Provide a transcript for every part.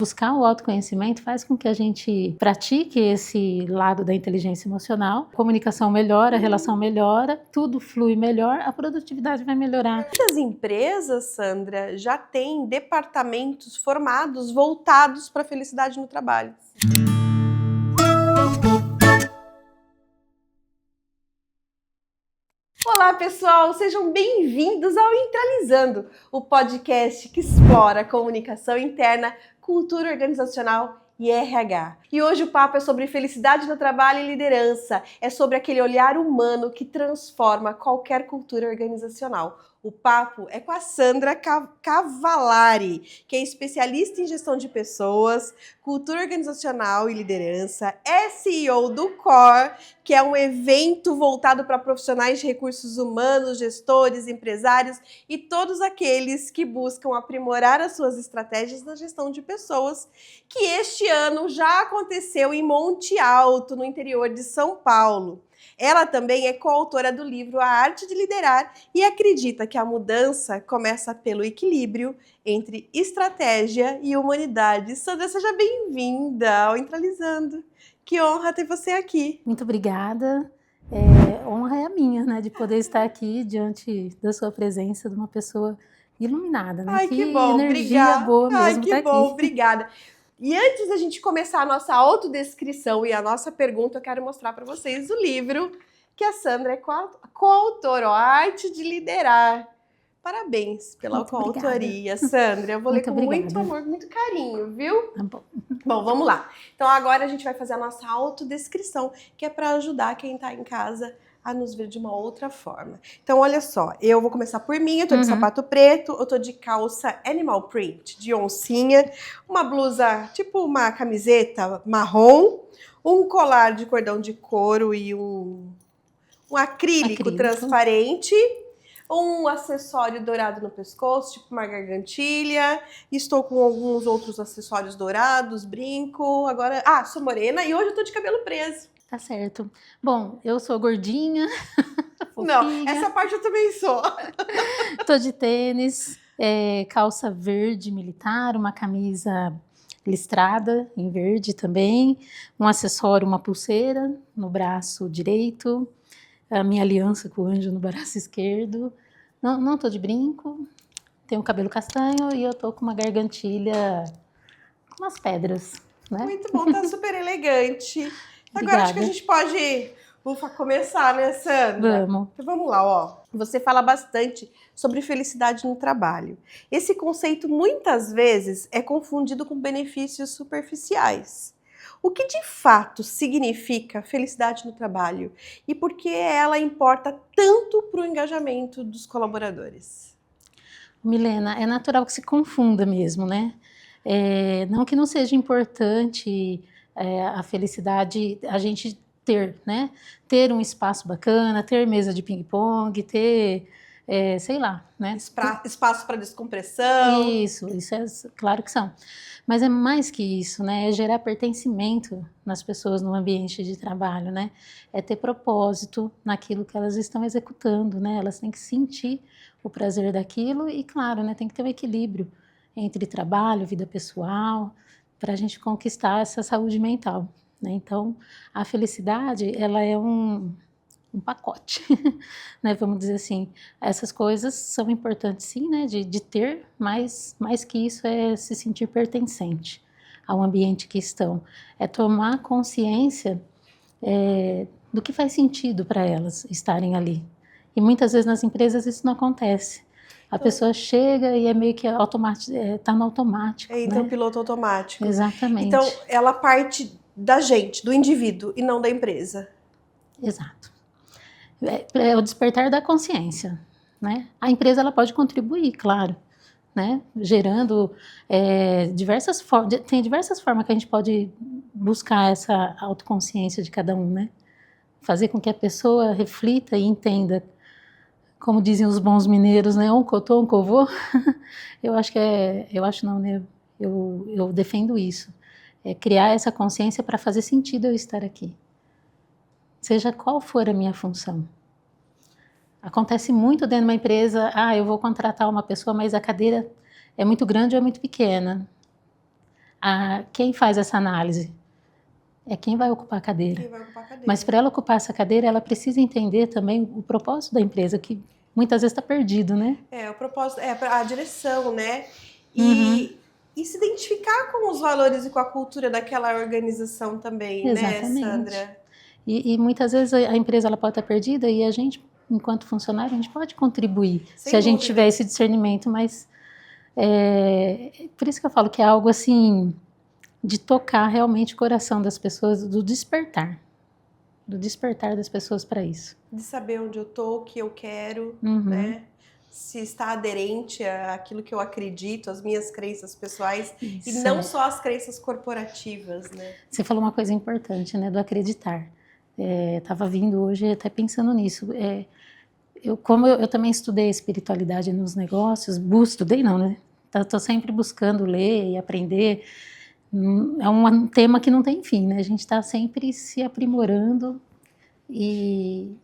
Buscar o autoconhecimento faz com que a gente pratique esse lado da inteligência emocional, a comunicação melhora, a relação melhora, tudo flui melhor, a produtividade vai melhorar. Muitas empresas, Sandra, já têm departamentos formados voltados para a felicidade no trabalho. Olá, pessoal! Sejam bem-vindos ao Entralizando, o podcast que explora comunicação interna, cultura organizacional e RH. E hoje o papo é sobre felicidade no trabalho e liderança. É sobre aquele olhar humano que transforma qualquer cultura organizacional. O papo é com a Sandra Cavallari, que é especialista em gestão de pessoas, cultura organizacional e liderança, é CEO do CORE, que é um evento voltado para profissionais de recursos humanos, gestores, empresários e todos aqueles que buscam aprimorar as suas estratégias na gestão de pessoas, que este ano já aconteceu em Monte Alto, no interior de São Paulo. Ela também é coautora do livro A Arte de Liderar e acredita que a mudança começa pelo equilíbrio entre estratégia e humanidade. Sandra, seja bem-vinda ao Entralizando. Que honra ter você aqui. Muito obrigada. Honra é a minha, né, de poder estar aqui diante da sua presença, de uma pessoa iluminada, né? Ai, que bom, energia obrigada. boa mesmo. Ai, que tá bom, aqui. obrigada. E antes da gente começar a nossa autodescrição e a nossa pergunta, eu quero mostrar para vocês o livro que a Sandra é coautora, A Arte de Liderar. Parabéns pela Muito coautoria, Sandra. Eu vou ler com muito amor, muito carinho, viu? Tá bom. Bom, vamos lá. Então agora a gente vai fazer a nossa autodescrição, que é para ajudar quem está em casa a nos ver de uma outra forma. Então, olha só, eu vou começar por mim, eu tô de sapato preto, eu tô de calça animal print, de oncinha, uma blusa, tipo uma camiseta marrom, um colar de cordão de couro e um acrílico transparente, um acessório dourado no pescoço, tipo uma gargantilha. Estou com alguns outros acessórios dourados, brinco. Agora, sou morena e hoje eu tô de cabelo preso. Tá certo. Bom, eu sou gordinha, Não, essa parte eu também sou. Tô de tênis, calça verde militar, uma camisa listrada em verde também, um acessório, uma pulseira no braço direito, a minha aliança com o anjo no braço esquerdo. Não tô de brinco, tenho cabelo castanho e eu tô com uma gargantilha com umas pedras, né? Muito bom, tá super elegante. Obrigada. Agora acho que a gente pode começar, né, Sandra? Vamos. Então vamos lá, ó. Você fala bastante sobre felicidade no trabalho. Esse conceito muitas vezes é confundido com benefícios superficiais. O que de fato significa felicidade no trabalho e por que ela importa tanto para o engajamento dos colaboradores? Milena, é natural que se confunda mesmo, né? Não que não seja importante a felicidade, a gente ter, né? Ter um espaço bacana, ter mesa de ping-pong, ter, sei lá, né? Espaço para descompressão. Isso é claro que são. Mas é mais que isso, né? É gerar pertencimento nas pessoas no ambiente de trabalho, né? É ter propósito naquilo que elas estão executando, né? Elas têm que sentir o prazer daquilo e, claro, né? Tem que ter um equilíbrio entre trabalho, vida pessoal, para a gente conquistar essa saúde mental, né? Então, a felicidade, ela é um pacote, né, vamos dizer assim. Essas coisas são importantes sim, né, de ter, mas mais que isso é se sentir pertencente ao ambiente que estão. É tomar consciência do que faz sentido para elas estarem ali. E muitas vezes nas empresas isso não acontece. A pessoa chega e é meio que tá no automático. Então, né? piloto automático. Exatamente. Então, ela parte da gente, do indivíduo, e não da empresa. Exato. É o despertar da consciência, né? A empresa ela pode contribuir, claro, né? Gerando diversas formas. Tem diversas formas que a gente pode buscar essa autoconsciência de cada um, né? Fazer com que a pessoa reflita e entenda, como dizem os bons mineiros, né? Um cotô, um covô. Eu acho não, né? Eu defendo isso. É criar essa consciência para fazer sentido eu estar aqui. Seja qual for a minha função. Acontece muito dentro de uma empresa, eu vou contratar uma pessoa, mas a cadeira é muito grande ou é muito pequena. Quem faz essa análise? É quem vai ocupar a cadeira. Quem vai ocupar a cadeira. Mas para ela ocupar essa cadeira, ela precisa entender também o propósito da empresa, que muitas vezes está perdido, né? O propósito, a direção, né? Uhum. E se identificar com os valores e com a cultura daquela organização também, Exatamente. né, Sandra? E muitas vezes a empresa ela pode estar perdida e a gente, enquanto funcionário, a gente pode contribuir, Sem se a gente dúvida. tiver esse discernimento, mas por isso que eu falo que é algo assim, de tocar realmente o coração das pessoas, do despertar das pessoas para isso. De saber onde eu tô, o que eu quero, Uhum. né? Se está aderente àquilo que eu acredito, às minhas crenças pessoais, Isso. e não só as crenças corporativas, né? Você falou uma coisa importante, né, do acreditar. Estava vindo hoje até pensando nisso. Como eu também estudei espiritualidade nos negócios, estudei não, né? Estou sempre buscando ler e aprender. É um tema que não tem fim, né? A gente está sempre se aprimorando e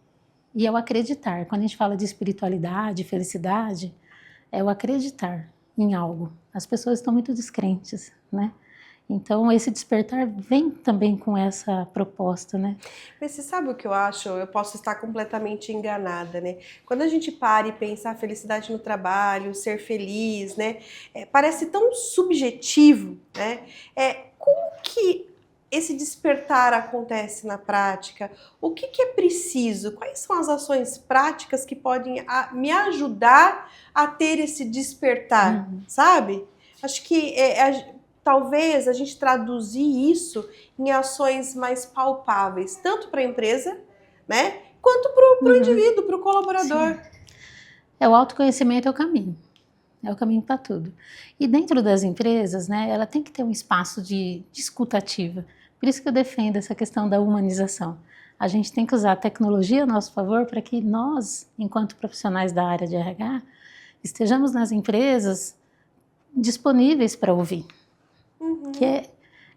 é o acreditar. Quando a gente fala de espiritualidade, felicidade, é o acreditar em algo. As pessoas estão muito descrentes, né? Então, esse despertar vem também com essa proposta, né? Mas você sabe o que eu acho? Eu posso estar completamente enganada, né? Quando a gente para e pensa a felicidade no trabalho, ser feliz, né? Parece tão subjetivo, né? Como que esse despertar acontece na prática? O que é preciso? Quais são as ações práticas que podem me ajudar a ter esse despertar, sabe? Acho que talvez a gente traduzir isso em ações mais palpáveis, tanto para a empresa, né, quanto para o indivíduo, para o colaborador. Sim. O autoconhecimento é o caminho para tudo. E dentro das empresas, né, ela tem que ter um espaço de escuta ativa. Por isso que eu defendo essa questão da humanização. A gente tem que usar a tecnologia a nosso favor para que nós, enquanto profissionais da área de RH, estejamos nas empresas disponíveis para ouvir.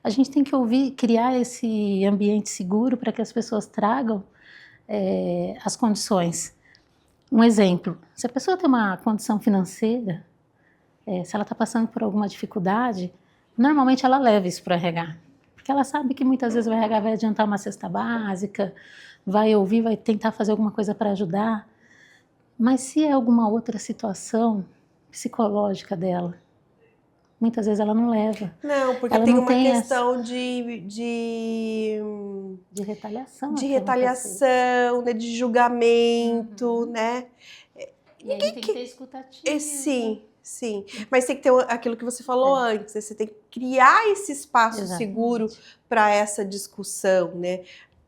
A gente tem que ouvir, criar esse ambiente seguro para que as pessoas tragam as condições. Um exemplo, se a pessoa tem uma condição financeira, se ela está passando por alguma dificuldade, normalmente ela leva isso para o RH, porque ela sabe que muitas vezes o RH vai adiantar uma cesta básica, vai ouvir, vai tentar fazer alguma coisa para ajudar, mas se é alguma outra situação psicológica dela, muitas vezes ela não leva. Não, porque ela tem não uma tem questão de retaliação. De retaliação, né, de julgamento, né? E aí tem que ter escutativa. Sim. Mas tem que ter aquilo que você falou antes, você tem que criar esse espaço seguro para essa discussão, né?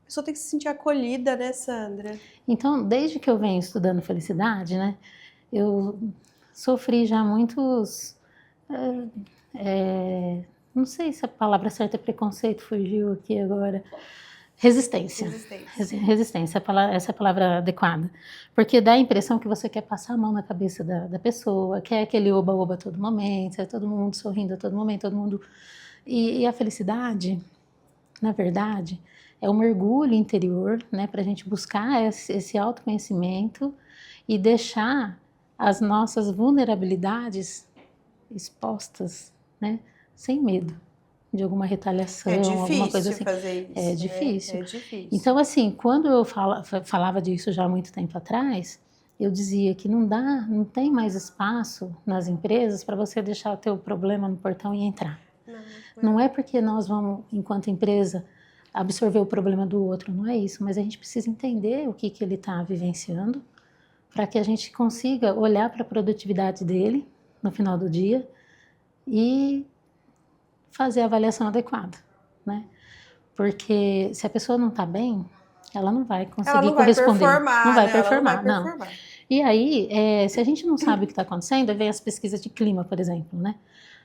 A pessoa tem que se sentir acolhida, né, Sandra? Então, desde que eu venho estudando felicidade, né, eu sofri já muitos... não sei se a palavra certa é preconceito, fugiu aqui agora. Resistência. Essa é a palavra adequada. Porque dá a impressão que você quer passar a mão na cabeça da pessoa, quer aquele oba-oba a todo momento, é todo mundo sorrindo a todo momento, todo mundo... E a felicidade, na verdade, é um mergulho interior, né, para a gente buscar esse autoconhecimento e deixar as nossas vulnerabilidades expostas, né, sem medo de alguma retaliação, alguma coisa assim. Fazer isso, é difícil. É difícil. Então, assim, quando eu falava disso já há muito tempo atrás, eu dizia que não tem mais espaço nas empresas para você deixar o teu problema no portão e entrar. Não é porque nós vamos, enquanto empresa, absorver o problema do outro, não é isso, mas a gente precisa entender o que ele está vivenciando para que a gente consiga olhar para a produtividade dele no final do dia e fazer a avaliação adequada, né? Porque se a pessoa não está bem, ela não vai conseguir corresponder. Não vai performar, não. E aí, se a gente não sabe o que está acontecendo, vem as pesquisas de clima, por exemplo, né?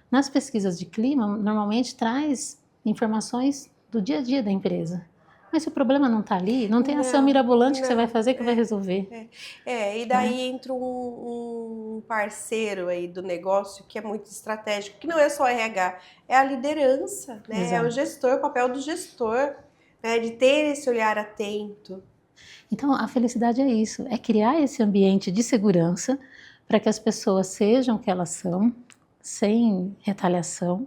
Nas pesquisas de clima, normalmente traz informações do dia a dia da empresa. Mas se o problema não está ali, não tem ação mirabolante que você vai fazer que vai resolver. E daí entra um parceiro aí do negócio que é muito estratégico, que não é só RH, é a liderança, né? Exato. É o gestor, o papel do gestor, né? De ter esse olhar atento. Então, a felicidade é isso, é criar esse ambiente de segurança para que as pessoas sejam o que elas são, sem retaliação,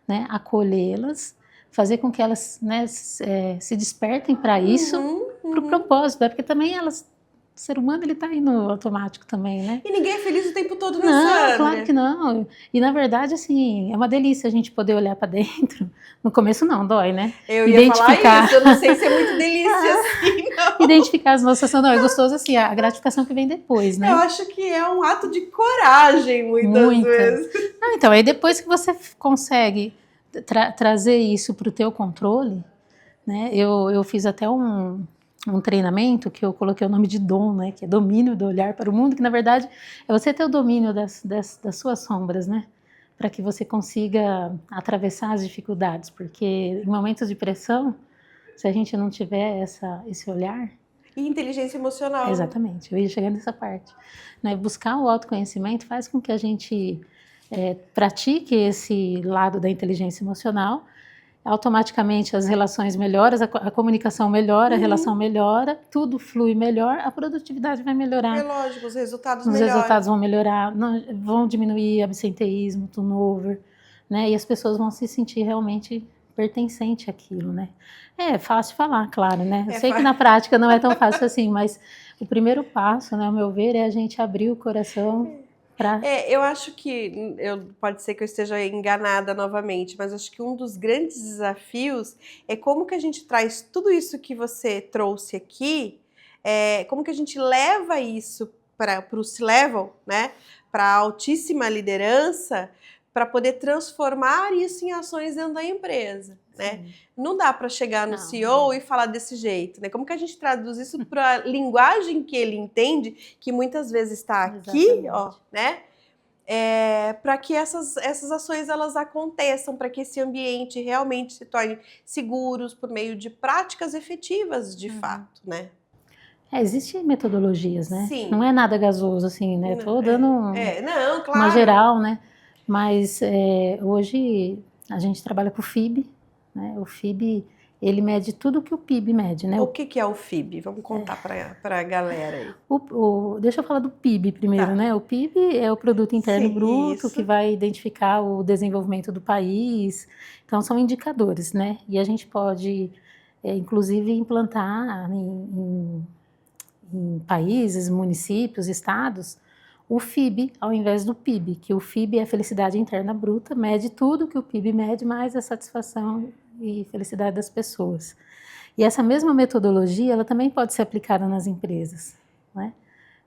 né, acolhê-las, fazer com que elas, né, se despertem para isso, para o propósito, né? Porque também elas, o ser humano, ele está aí no automático também, né? E ninguém é feliz o tempo todo, né, Não, Sandra? claro que não. E na verdade, assim, é uma delícia a gente poder olhar para dentro. No começo não, dói, né? Eu ia falar isso, eu não sei se é muito delícia assim, não. Identificar as nossas... Não, é gostoso assim, a gratificação que vem depois, né? Eu acho que é um ato de coragem, muitas vezes. Não, então, aí depois que você consegue trazer isso para o teu controle, né? Eu fiz até um treinamento que eu coloquei o nome de dom, né? Que é domínio do olhar para o mundo, que na verdade é você ter o domínio das suas sombras, né? Para que você consiga atravessar as dificuldades, porque em momentos de pressão, se a gente não tiver esse olhar... E inteligência emocional. Exatamente, eu ia chegar nessa parte. Né? Buscar o autoconhecimento faz com que a gente pratique esse lado da inteligência emocional. Automaticamente as relações melhoram, a comunicação melhora, a relação melhora, tudo flui melhor, a produtividade vai melhorar. É lógico, os resultados Os melhoram. resultados vão melhorar, vão diminuir absenteísmo, turnover, né? E as pessoas vão se sentir realmente pertencente àquilo, né? É fácil falar, claro, né? Eu sei que na prática não é tão fácil assim, mas o primeiro passo, né, ao meu ver, é a gente abrir o coração para... Eu acho que, pode ser que eu esteja enganada novamente, mas acho que um dos grandes desafios é como que a gente traz tudo isso que você trouxe aqui, como que a gente leva isso para o C-Level, né? Para a altíssima liderança, para poder transformar isso em ações dentro da empresa, né? Não dá para chegar no CEO e falar desse jeito, né? Como que a gente traduz isso para a linguagem que ele entende, que muitas vezes está aqui, ó, né? Para que essas ações elas aconteçam, para que esse ambiente realmente se torne seguros por meio de práticas efetivas, de fato, né? Existem metodologias, né? Sim. Não é nada gasoso, assim, né? Estou dando não, claro. uma geral, né? Mas hoje a gente trabalha com o FIB, né? O FIB, ele mede tudo que o PIB mede, né? O que é o FIB? Vamos contar para a galera aí. Deixa eu falar do PIB primeiro, né? O PIB é o Produto Interno Bruto, que vai identificar o desenvolvimento do país. Então, são indicadores, né? E a gente pode, inclusive, implantar em países, municípios, estados, o FIB ao invés do PIB, que o FIB é a felicidade interna bruta, mede tudo que o PIB mede, mais a satisfação e felicidade das pessoas. E essa mesma metodologia, ela também pode ser aplicada nas empresas, né?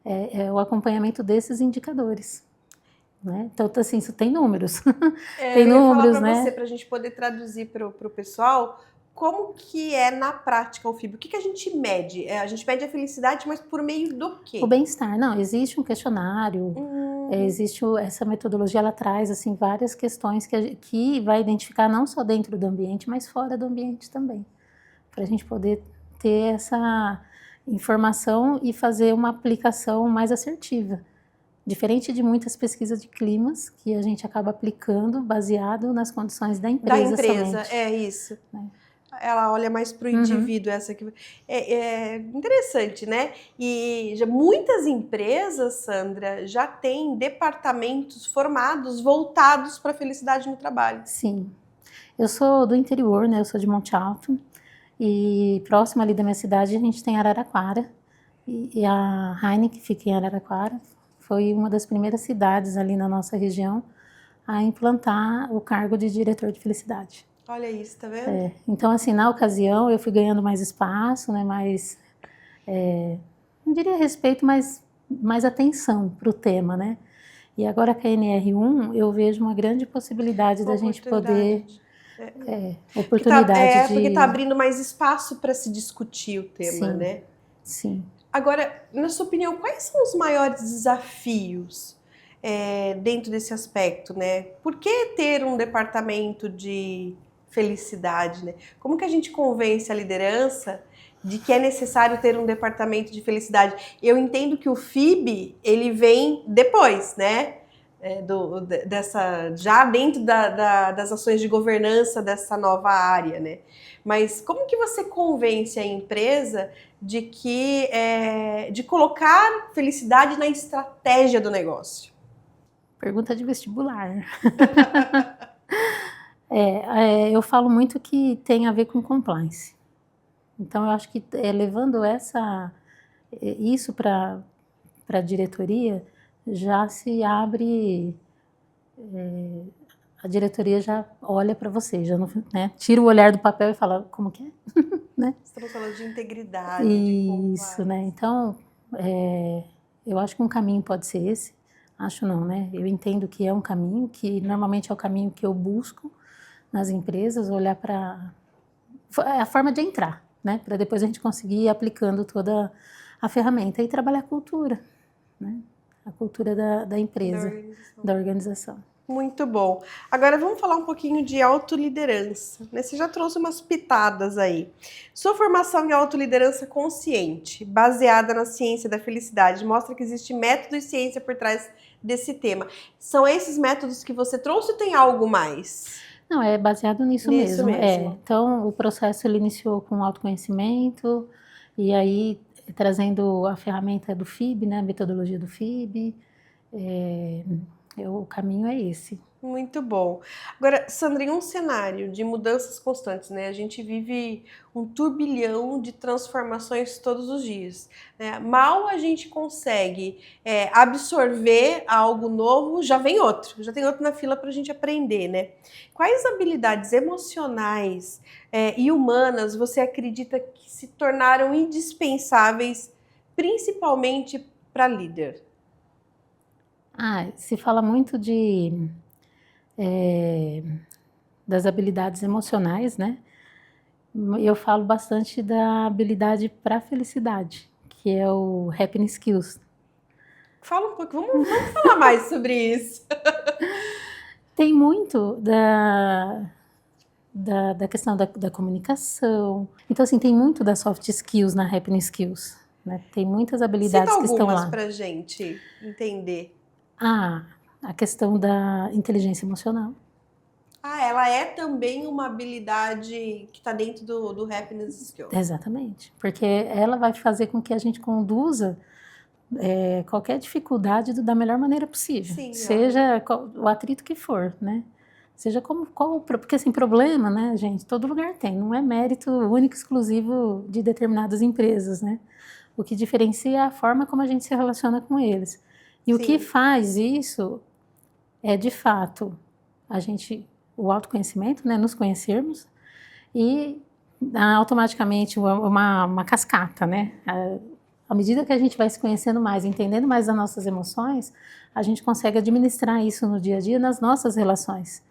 É o acompanhamento desses indicadores, né? Então, assim, isso tem números. Tem números, falar né? Para a gente poder traduzir para o pessoal, como que é na prática o FIB? O que a gente mede? A gente mede a felicidade, mas por meio do quê? O bem-estar. Não, existe um questionário, existe essa metodologia, ela traz assim, várias questões que vai identificar não só dentro do ambiente, mas fora do ambiente também. Para a gente poder ter essa informação e fazer uma aplicação mais assertiva. Diferente de muitas pesquisas de climas que a gente acaba aplicando baseado nas condições da empresa somente. É isso. Ela olha mais para o indivíduo, essa aqui. É interessante, né? E muitas empresas, Sandra, já têm departamentos formados, voltados para a felicidade no trabalho. Sim. Eu sou do interior, né? Eu sou de Monte Alto. E próximo ali da minha cidade a gente tem Araraquara. E a Heineken, que fica em Araraquara, foi uma das primeiras cidades ali na nossa região a implantar o cargo de diretor de felicidade. Olha isso, tá vendo? Então, assim, na ocasião eu fui ganhando mais espaço, né, mais, não diria respeito, mas mais atenção para o tema, né? E agora com a NR1 eu vejo uma grande possibilidade da gente poder... oportunidade porque está abrindo mais espaço para se discutir o tema, né? Sim. Agora, na sua opinião, quais são os maiores desafios dentro desse aspecto, né? Por que ter um departamento de felicidade, né? Como que a gente convence a liderança de que é necessário ter um departamento de felicidade? Eu entendo que o FIB, ele vem depois, né? Já dentro das ações de governança dessa nova área, né? Mas como que você convence a empresa de colocar felicidade na estratégia do negócio? Pergunta de vestibular. Eu falo muito que tem a ver com compliance. Então, eu acho que levando isso para a diretoria, já se abre, a diretoria já olha para você, já não, né, tira o olhar do papel e fala, como que é? Né? Estamos falando de integridade, Isso, de né? Então, eu acho que um caminho pode ser esse. Acho não, né? Eu entendo que é um caminho, que normalmente é o caminho que eu busco nas empresas, olhar para a forma de entrar, né? Para depois a gente conseguir ir aplicando toda a ferramenta e trabalhar a cultura, né? A cultura da empresa, da organização. Muito bom. Agora vamos falar um pouquinho de autoliderança, né? Você já trouxe umas pitadas aí. Sua formação em autoliderança consciente, baseada na ciência da felicidade, mostra que existe método e ciência por trás desse tema. São esses métodos que você trouxe ou tem algo mais? Não, é baseado nisso mesmo. Então, o processo ele iniciou com autoconhecimento, e aí trazendo a ferramenta do FIB, né, a metodologia do FIB, o caminho é esse. Muito bom. Agora, Sandra, em um cenário de mudanças constantes, né? A gente vive um turbilhão de transformações todos os dias, né? Mal a gente consegue absorver algo novo, já tem outro na fila para a gente aprender, né? Quais habilidades emocionais e humanas você acredita que se tornaram indispensáveis, principalmente para líder? Se fala muito das habilidades emocionais, né? Eu falo bastante da habilidade para a felicidade, que é o Happiness Skills. Fala um pouco, vamos falar mais sobre isso. Tem muito da questão da comunicação. Então, assim, tem muito das soft skills na Happiness Skills, né? Tem muitas habilidades que estão lá. Cita algumas pra gente entender. A questão da inteligência emocional. Ela é também uma habilidade que está dentro do Happiness Skills. Exatamente, porque ela vai fazer com que a gente conduza qualquer dificuldade da melhor maneira possível. Sim, seja o atrito que for, né? Seja porque assim, problema, né, gente, todo lugar tem, não é mérito único, exclusivo de determinadas empresas, né? O que diferencia é a forma como a gente se relaciona com eles. E o que faz isso é, de fato, o autoconhecimento, né, nos conhecermos e automaticamente uma cascata, né? À medida que a gente vai se conhecendo mais, entendendo mais as nossas emoções, a gente consegue administrar isso no dia a dia nas nossas relações.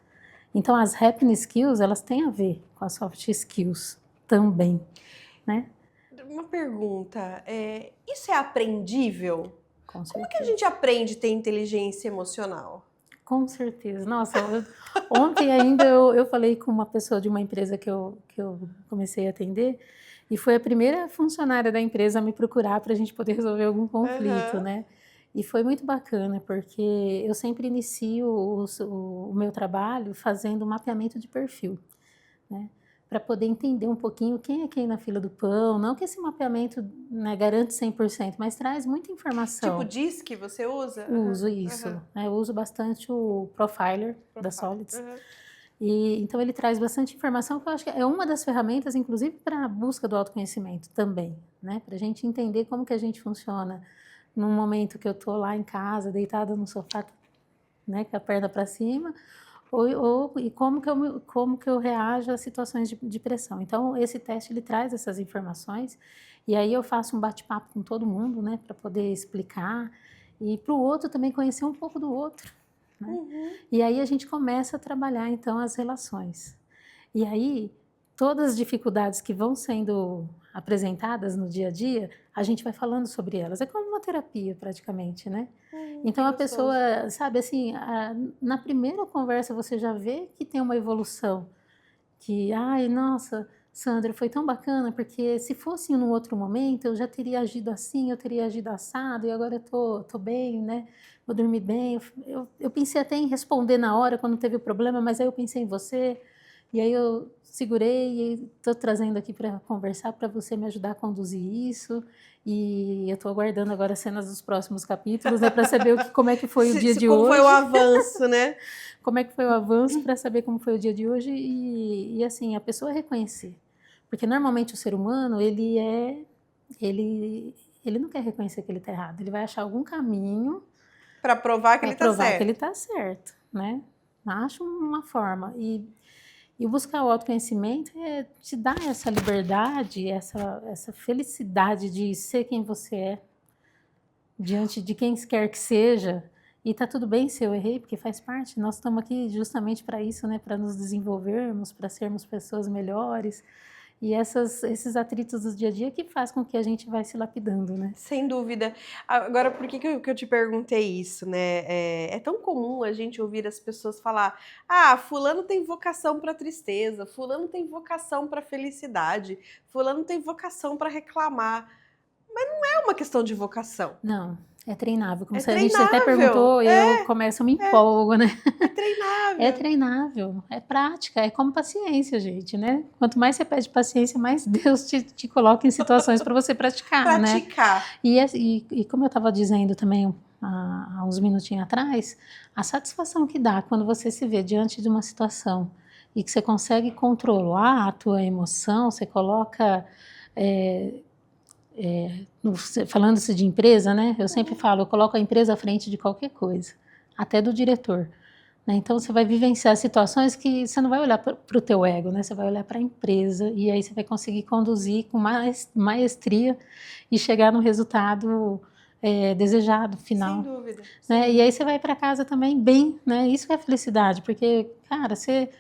Então, as Happiness Skills, elas têm a ver com as Soft Skills também, né? Uma pergunta, isso é aprendível? Com certeza. Como que a gente aprende a ter inteligência emocional? Com certeza. Nossa, ontem ainda eu falei com uma pessoa de uma empresa que eu comecei a atender, e foi a primeira funcionária da empresa a me procurar para a gente poder resolver algum conflito, né? E foi muito bacana, porque eu sempre inicio o meu trabalho fazendo um mapeamento de perfil, né? Para poder entender um pouquinho quem é quem na fila do pão. Não que esse mapeamento, né, garante 100%, mas traz muita informação. Tipo DISC que você usa? Uso isso. Eu uso bastante o Profiler da Solids. E, então ele traz bastante informação, que eu acho que é uma das ferramentas, inclusive, para a busca do autoconhecimento também, né? Para a gente entender como que a gente funciona num momento que eu estou lá em casa, deitada no sofá, né, com a perna para cima, e como que eu reajo a situações de pressão. Então, esse teste, ele traz essas informações, e aí eu faço um bate-papo com todo mundo, né, para poder explicar, e para o outro também conhecer um pouco do outro, né? E aí a gente começa a trabalhar, então, as relações. E aí, todas as dificuldades que vão sendo apresentadas no dia a dia, a gente vai falando sobre elas. É como uma terapia, praticamente, né? Então, a pessoa, sabe, assim, na primeira conversa você já vê que tem uma evolução. Que, nossa, Sandra, foi tão bacana, porque se fosse em um outro momento, eu já teria agido assim, eu teria agido assado, e agora eu tô bem, né? Vou dormir bem. Eu pensei até em responder na hora, quando teve o problema, mas aí eu pensei em você, e aí segurei e estou trazendo aqui para conversar, para você me ajudar a conduzir isso. E eu estou aguardando agora as cenas dos próximos capítulos, né, para saber como é que foi o dia de como hoje. foi o avanço, né? Como é que foi o avanço, para saber como foi o dia de hoje e assim, a pessoa reconhecer. Porque normalmente o ser humano, ele não quer reconhecer que ele está errado. Ele vai achar algum caminho para provar que ele está certo. que ele está certo, né? Acha uma forma. E buscar o autoconhecimento te dar essa liberdade, essa felicidade de ser quem você é, diante de quem quer que seja. E tá tudo bem se eu errei, porque faz parte. Nós estamos aqui justamente para isso, né? Para nos desenvolvermos, para sermos pessoas melhores. E esses atritos do dia a dia que faz com que a gente vai se lapidando, né? Sem dúvida. Agora, por que eu te perguntei isso, né? É tão comum a gente ouvir as pessoas falar: ah, fulano tem vocação para tristeza, fulano tem vocação para felicidade, fulano tem vocação para reclamar. Mas não é uma questão de vocação. Não, é treinável. Como É a gente até perguntou, eu me empolgo, né? É treinável. É treinável, é prática, é como paciência, gente, né? Quanto mais você pede paciência, mais Deus te coloca em situações para você praticar, né? E como eu estava dizendo também há uns minutinhos atrás, a satisfação que dá quando você se vê diante de uma situação e que você consegue controlar a tua emoção, você coloca... falando-se de empresa, né? Eu sempre falo, eu coloco a empresa à frente de qualquer coisa, até do diretor. Né? Então você vai vivenciar situações que você não vai olhar para o teu ego, né? Você vai olhar para a empresa e aí você vai conseguir conduzir com maestria e chegar no resultado desejado, final. Sem dúvida. Né? E aí você vai para casa também bem, né? Isso é felicidade, porque, cara, você...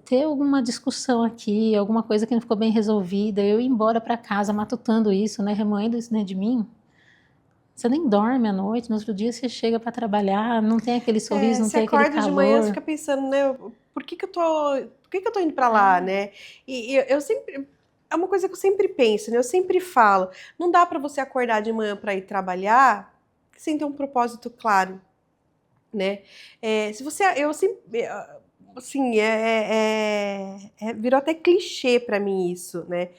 ter alguma discussão aqui, alguma coisa que não ficou bem resolvida, eu ir embora para casa matutando isso, né, remoendo isso dentro de mim, você nem dorme à noite, no outro dia você chega para trabalhar, não tem aquele sorriso, não tem aquele calor. Você acorda de manhã e fica pensando, né, por que eu tô indo para lá, né? E eu sempre... É uma coisa que eu sempre penso, né? Eu sempre falo, não dá para você acordar de manhã para ir trabalhar sem ter um propósito claro, né? Se você... Eu sempre... Assim, virou até clichê para mim isso, né?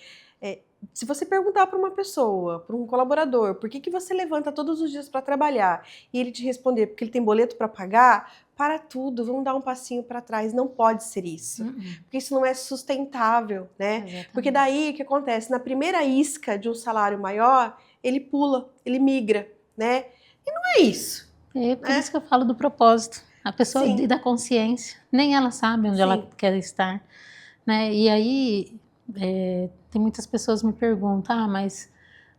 Se você perguntar para uma pessoa, para um colaborador, por que você levanta todos os dias para trabalhar e ele te responder porque ele tem boleto para pagar, para tudo, vamos dar um passinho para trás. Não pode ser isso, porque isso não é sustentável, né? Exatamente. Porque daí o que acontece? Na primeira isca de um salário maior, ele pula, ele migra, né? E não é isso. É por isso que eu falo do propósito. A pessoa e da consciência, nem ela sabe onde ela quer estar, né? E aí tem muitas pessoas que me perguntam, mas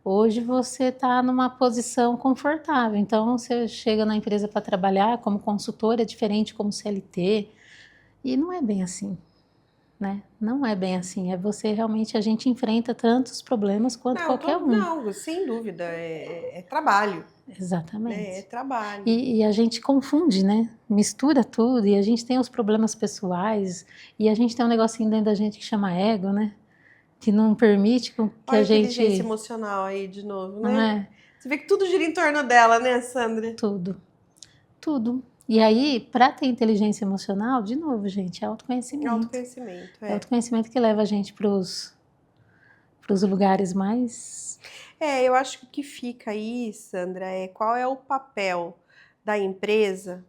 hoje você está numa posição confortável, então você chega na empresa para trabalhar como consultor, é diferente como CLT, e não é bem assim, né? Não é bem assim, a gente enfrenta tantos problemas quanto qualquer um. Não, sem dúvida, é trabalho. Exatamente. É trabalho. E a gente confunde, né? Mistura tudo e a gente tem os problemas pessoais e a gente tem um negocinho dentro da gente que chama ego, né? Que não permite que a gente... inteligência emocional aí de novo, né? Você vê que tudo gira em torno dela, né, Sandra? Tudo. E aí, para ter inteligência emocional, de novo, gente, é autoconhecimento. Autoconhecimento, É autoconhecimento que leva a gente para os lugares mais... eu acho que o que fica aí, Sandra, qual é o papel da empresa,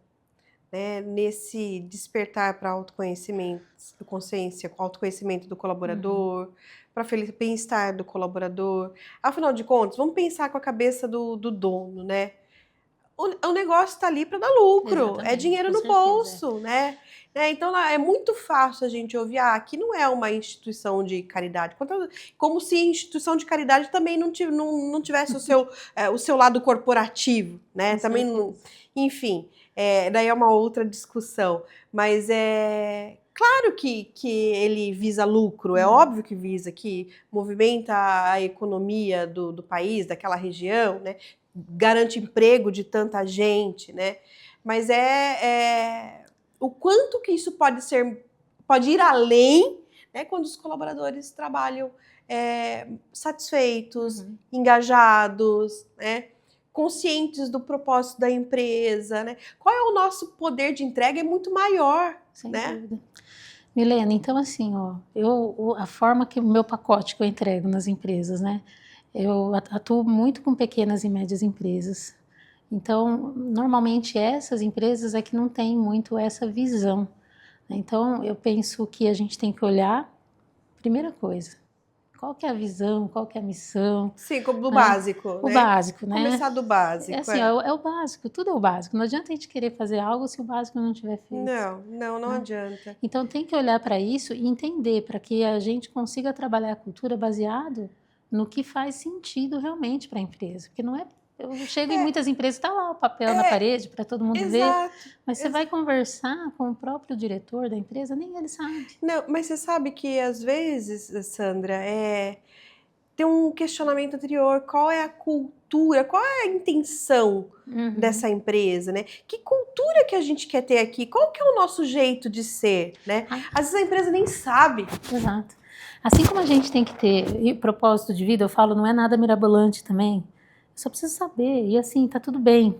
né, nesse despertar para autoconhecimento, consciência, autoconhecimento do colaborador, para o bem-estar do colaborador. Afinal de contas, vamos pensar com a cabeça do dono, né? O negócio está ali para dar lucro, é dinheiro no bolso, né? Então é muito fácil a gente ouvir, aqui não é uma instituição de caridade, como se instituição de caridade também não tivesse o seu lado corporativo, né? Também não, enfim, daí é uma outra discussão, mas claro que ele visa lucro, é óbvio que visa, que movimenta a economia do país, daquela região, né? Garante emprego de tanta gente, né? Mas o quanto que isso pode ir além, né? Quando os colaboradores trabalham satisfeitos, engajados, né? Conscientes do propósito da empresa, né? Qual é o nosso poder de entrega? É muito maior, Sem né? dúvida. Milena, então assim, ó, a forma que o meu pacote que eu entrego nas empresas, né? Eu atuo muito com pequenas e médias empresas. Então, normalmente essas empresas é que não têm muito essa visão, né? Então, eu penso que a gente tem que olhar, primeira coisa, qual que é a visão, qual que é a missão, Sim, como do né? básico, O né? básico, né? Começar do É básico, assim, é. ó, é o básico, tudo é o básico. Não adianta a gente querer fazer algo se o básico não tiver feito, Não né? adianta. Então tem que olhar para isso e entender para que a gente consiga trabalhar a cultura baseado no que faz sentido realmente para a empresa. Porque não é. Eu chego em É, muitas empresas, está lá o papel na é, parede para todo mundo ver, exato. mas você vai conversar com o próprio diretor da empresa, nem ele sabe. Não, mas você sabe que às vezes, Sandra, tem um questionamento anterior, qual é a cultura, qual é a intenção Uhum. dessa empresa, né? Que cultura que a gente quer ter aqui? Qual que é o nosso jeito de ser, né? Ah, Às vezes a empresa nem sabe. exato. Assim como a gente tem que ter e propósito de vida, eu falo, não é nada mirabolante também. Só precisa saber, e assim, tá tudo bem.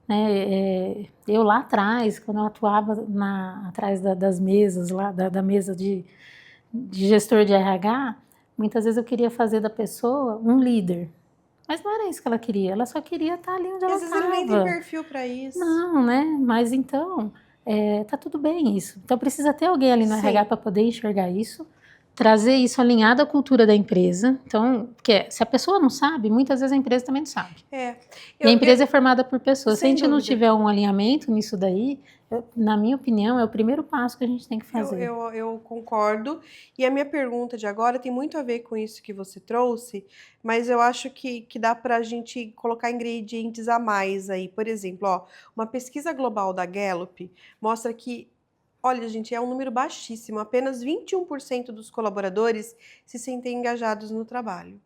Né? Eu lá atrás, quando eu atuava atrás das mesas, lá da mesa de gestor de RH, muitas vezes eu queria fazer da pessoa um líder. Mas não era isso que ela queria, ela só queria estar ali onde E ela às vezes ele nem tem estava. perfil para isso. Não, né? Mas então, tá tudo bem isso. Então precisa ter alguém ali no RH Sim. para poder enxergar isso, trazer isso alinhado à cultura da empresa. Então, porque se a pessoa não sabe, muitas vezes a empresa também não sabe. É. E a Eu, empresa é formada por pessoas. Se a sem gente não dúvida. tiver um alinhamento nisso daí, na minha opinião, é o primeiro passo que a gente tem que fazer. Eu concordo. E a minha pergunta de agora tem muito a ver com isso que você trouxe, mas eu acho que dá para a gente colocar ingredientes a mais aí. Por exemplo, ó, uma pesquisa global da Gallup mostra que, olha, gente, é um número baixíssimo, apenas 21% dos colaboradores se sentem engajados no trabalho.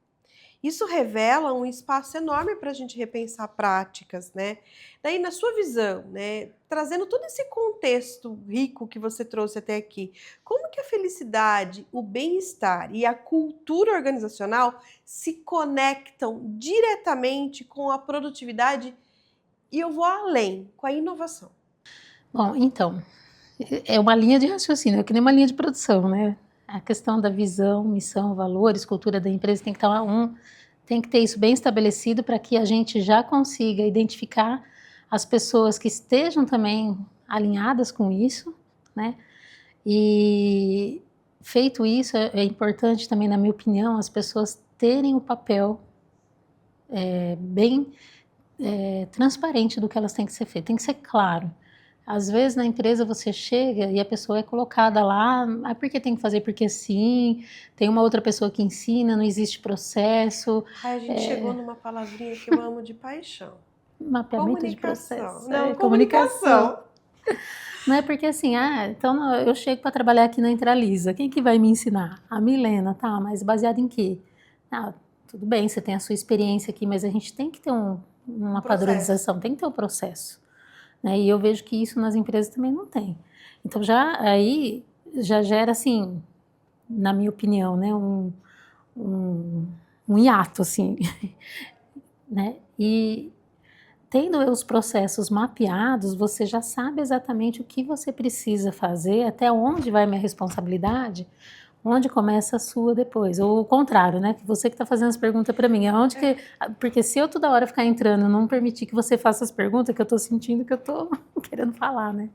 Isso revela um espaço enorme para a gente repensar práticas, né? Daí, na sua visão, né, trazendo todo esse contexto rico que você trouxe até aqui, como que a felicidade, o bem-estar e a cultura organizacional se conectam diretamente com a produtividade e eu vou além, com a inovação? Bom, então, é uma linha de raciocínio, é que nem uma linha de produção, né? A questão da visão, missão, valores, cultura da empresa tem que estar tem que ter isso bem estabelecido para que a gente já consiga identificar as pessoas que estejam também alinhadas com isso, né? E feito isso, é importante também, na minha opinião, as pessoas terem o papel bem transparente do que elas têm que ser feito, tem que ser claro. Às vezes na empresa você chega e a pessoa é colocada lá, porque tem que fazer porque sim, tem uma outra pessoa que ensina, não existe processo. Ai, a gente chegou numa palavrinha que eu amo de paixão. Mapeamento de Comunicação. processo, Não, comunicação. comunicação. Não é porque assim, então eu chego para trabalhar aqui na Intralisa, quem que vai me ensinar? A Milena, tá, mas baseado em quê? Ah, tudo bem, você tem a sua experiência aqui, mas a gente tem que ter uma Processo. padronização, tem que ter um processo, né? E eu vejo que isso nas empresas também não tem. Então já gera assim, na minha opinião, né, um hiato assim, né? E tendo os processos mapeados, você já sabe exatamente o que você precisa fazer, até onde vai minha responsabilidade, onde começa a sua depois. Ou o contrário, né? Que você que está fazendo as perguntas para mim. Aonde que. Porque se eu toda hora ficar entrando, não permitir que você faça as perguntas, que eu estou sentindo que eu estou querendo falar, né?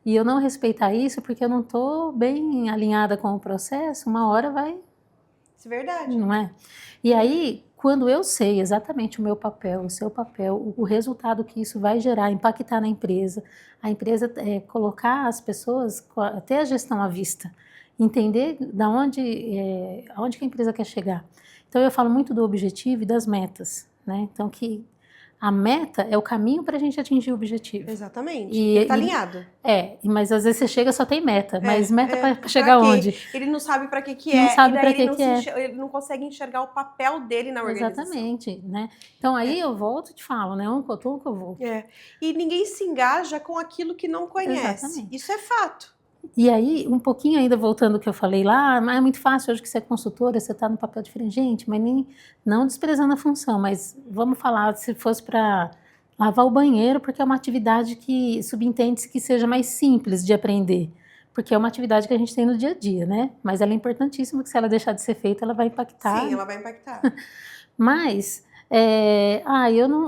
E eu não respeitar isso porque eu não estou bem alinhada com o processo, uma hora vai, Isso é verdade. não é? E aí, quando eu sei exatamente o meu papel, o seu papel, o resultado que isso vai gerar, impactar na empresa, a empresa colocar as pessoas, ter a gestão à vista, entender aonde que a empresa quer chegar. Então, eu falo muito do objetivo e das metas, né? Então, que a meta é o caminho para a gente atingir o objetivo. Exatamente. Ele tá alinhado. Mas às vezes você chega só tem meta, mas meta para chegar Pra quê? onde? Ele não sabe para que Não é, e sabe daí para ele que não, que é. ele não consegue enxergar o papel dele na organização. Exatamente, né? Então aí eu volto e te falo, né? Um que eu tô, um que eu vou. E ninguém se engaja com aquilo que não conhece. Exatamente. Isso é fato. E aí, um pouquinho ainda voltando ao que eu falei lá, mas é muito fácil hoje que você é consultora, você está no papel diferente, gente, mas não desprezando a função, mas vamos falar, se fosse para lavar o banheiro, porque é uma atividade que subentende-se que seja mais simples de aprender. porque é uma atividade que a gente tem no dia a dia, né? Mas ela é importantíssima, que se ela deixar de ser feita, ela vai impactar. Sim, ela vai impactar. Mas,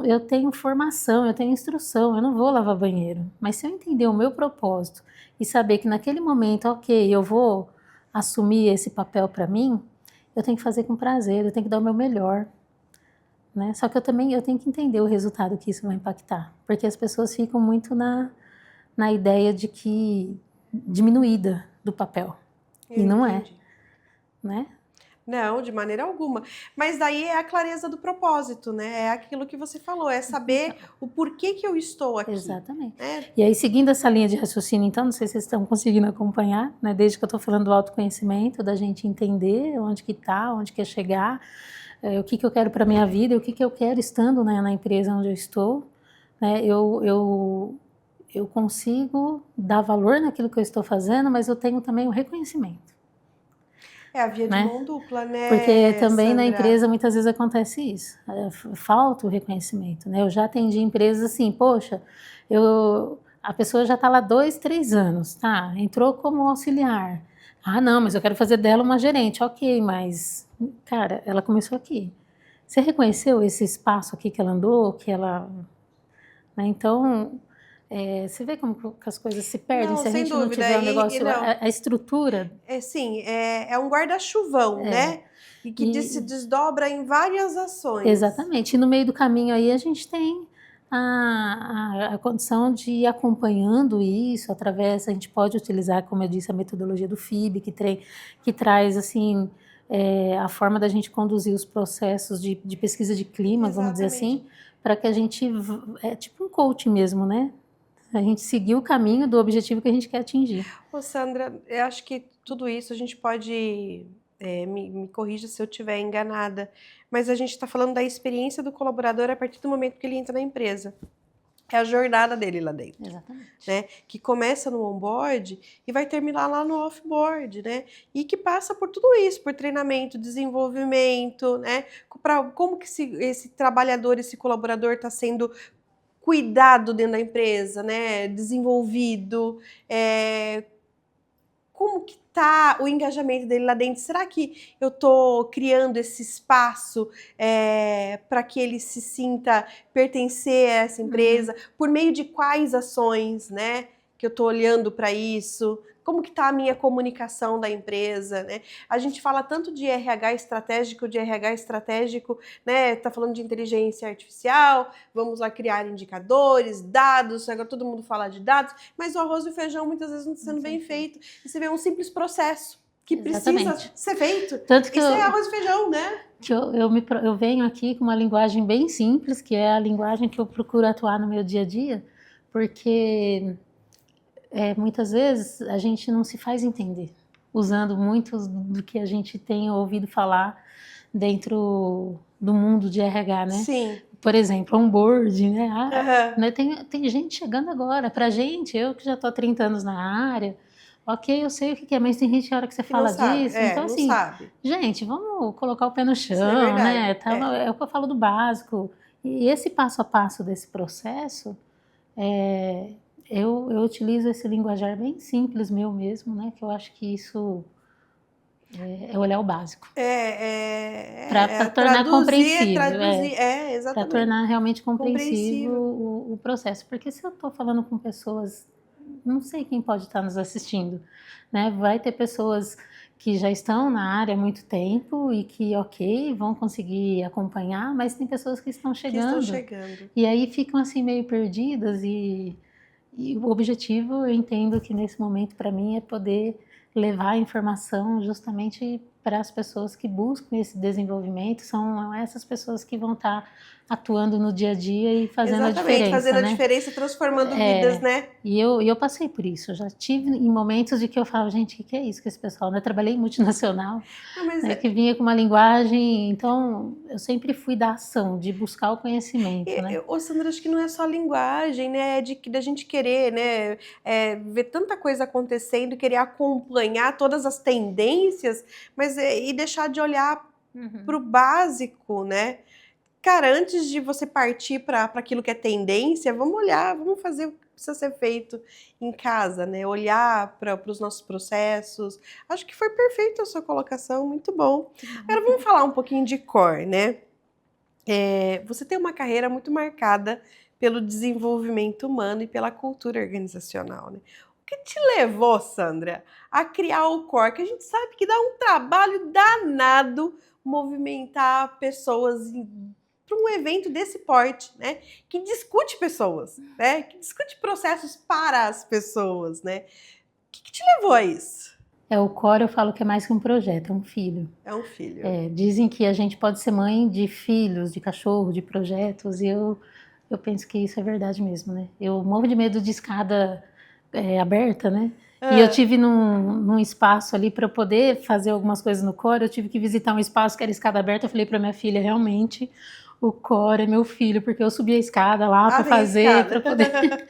eu tenho formação, eu tenho instrução, eu não vou lavar banheiro. Mas se eu entender o meu propósito e saber que naquele momento, ok, eu vou assumir esse papel para mim, eu tenho que fazer com prazer, eu tenho que dar o meu melhor, né? Só que eu tenho que entender o resultado que isso vai impactar, porque as pessoas ficam muito na ideia de que diminuída do papel, e não é, Entendi. né? Não, de maneira alguma. Mas daí é a clareza do propósito, né? É aquilo que você falou, é saber o porquê que eu estou aqui. Exatamente. Né? E aí, seguindo essa linha de raciocínio, então, não sei se vocês estão conseguindo acompanhar, né? Desde que eu estou falando do autoconhecimento, da gente entender onde que está, onde quer chegar, o que eu quero para a minha vida, o que eu quero estando, né, na empresa onde eu estou, né? Eu consigo dar valor naquilo que eu estou fazendo, mas eu tenho também o reconhecimento. É a via de Né? mão dupla, né, Porque também Sandra? na empresa muitas vezes acontece isso, falta o reconhecimento, né? Eu já atendi empresas assim, poxa, a pessoa já está lá 2, 3 anos, tá? Entrou como auxiliar. Ah, não, mas eu quero fazer dela uma gerente. Ok, mas, cara, ela começou aqui. Você reconheceu esse espaço aqui que ela andou, que ela... Né? Então, você vê como que as coisas se perdem Não, se a sem gente não dúvida. tiver um E negócio, não, a estrutura. sim, é um guarda-chuvão, né? E que se E, desdobra em várias ações. Exatamente. E no meio do caminho aí a gente tem a condição de ir acompanhando isso através, a gente pode utilizar, como eu disse, a metodologia do FIB, que traz assim a forma da gente conduzir os processos de pesquisa de clima, vamos dizer Exatamente. assim, para que a gente, é tipo um coaching mesmo, né? A gente seguir o caminho do objetivo que a gente quer atingir. Ô, Sandra, eu acho que tudo isso a gente pode, me corrija se eu estiver enganada, mas a gente está falando da experiência do colaborador a partir do momento que ele entra na empresa. É a jornada dele lá dentro. Exatamente. Né? Que começa no onboard e vai terminar lá no offboard, né? E que passa por tudo isso, por treinamento, desenvolvimento, né? Como que esse trabalhador, esse colaborador está sendo cuidado dentro da empresa, né? Desenvolvido, como que tá o engajamento dele lá dentro? Será que eu estou criando esse espaço para que ele se sinta pertencer a essa empresa? Por meio de quais ações, né? Que eu estou olhando para isso? Como que está a minha comunicação da empresa, né? A gente fala tanto de RH estratégico, né? Tá falando de inteligência artificial, vamos lá criar indicadores, dados, agora todo mundo fala de dados, mas o arroz e o feijão muitas vezes não está sendo bem feito. E você vê um simples processo que precisa ser feito. Tanto que isso é arroz e feijão, né? Que eu venho aqui com uma linguagem bem simples, que é a linguagem que eu procuro atuar no meu dia a dia, porque muitas vezes a gente não se faz entender, usando muitos do que a gente tem ouvido falar dentro do mundo de RH, né? Sim. Por exemplo, onboard, né? Né? Tem gente chegando agora, pra gente, eu que já tô há 30 anos na área, ok, eu sei o que é, mas tem gente na hora que você fala disso, então assim, gente, vamos colocar o pé no chão, né? É o que eu falo do básico. E esse passo a passo desse processo, eu utilizo esse linguajar bem simples meu mesmo, né? Que eu acho que isso é olhar o básico. Para tornar compreensível. Exatamente. Para tornar realmente compreensível o processo. Porque se eu estou falando com pessoas, não sei quem pode estar nos assistindo, né? Vai ter pessoas que já estão na área há muito tempo e que, ok, vão conseguir acompanhar, mas tem pessoas que estão chegando. E aí ficam assim meio perdidas e o objetivo, eu entendo que nesse momento para mim é poder levar a informação justamente para as pessoas que buscam esse desenvolvimento, são essas pessoas que vão estar atuando no dia a dia e fazendo a diferença. Fazendo a diferença, transformando vidas, né? E eu passei por isso, eu já tive em momentos de que eu falava, gente, o que é isso que esse pessoal, né? Eu trabalhei em multinacional, né, que vinha com uma linguagem, então eu sempre fui da ação, de buscar o conhecimento, né? Sandra, acho que não é só a linguagem, né? Da gente querer, né? Ver tanta coisa acontecendo, querer acompanhar todas as tendências, mas e deixar de olhar para o básico, né? Cara, antes de você partir para aquilo que é tendência, vamos olhar, vamos fazer precisa ser feito em casa, né? Olhar para os nossos processos. Acho que foi perfeito a sua colocação, muito bom. Agora vamos falar um pouquinho de core, né? Você tem uma carreira muito marcada pelo desenvolvimento humano e pela cultura organizacional, né? O que te levou, Sandra, a criar o core? Que a gente sabe que dá um trabalho danado movimentar pessoas para um evento desse porte, né? Que discute pessoas, né? Que discute processos para as pessoas, né? O que te levou a isso? O core eu falo que é mais que um projeto, é um filho. É um filho. Dizem que a gente pode ser mãe de filhos, de cachorro, de projetos, e eu penso que isso é verdade mesmo, né? Eu morro de medo de escada aberta, né? E eu tive num espaço ali para eu poder fazer algumas coisas no core, eu tive que visitar um espaço que era escada aberta, eu falei para minha filha, realmente, o core é meu filho, porque eu subi a escada lá para fazer, para poder...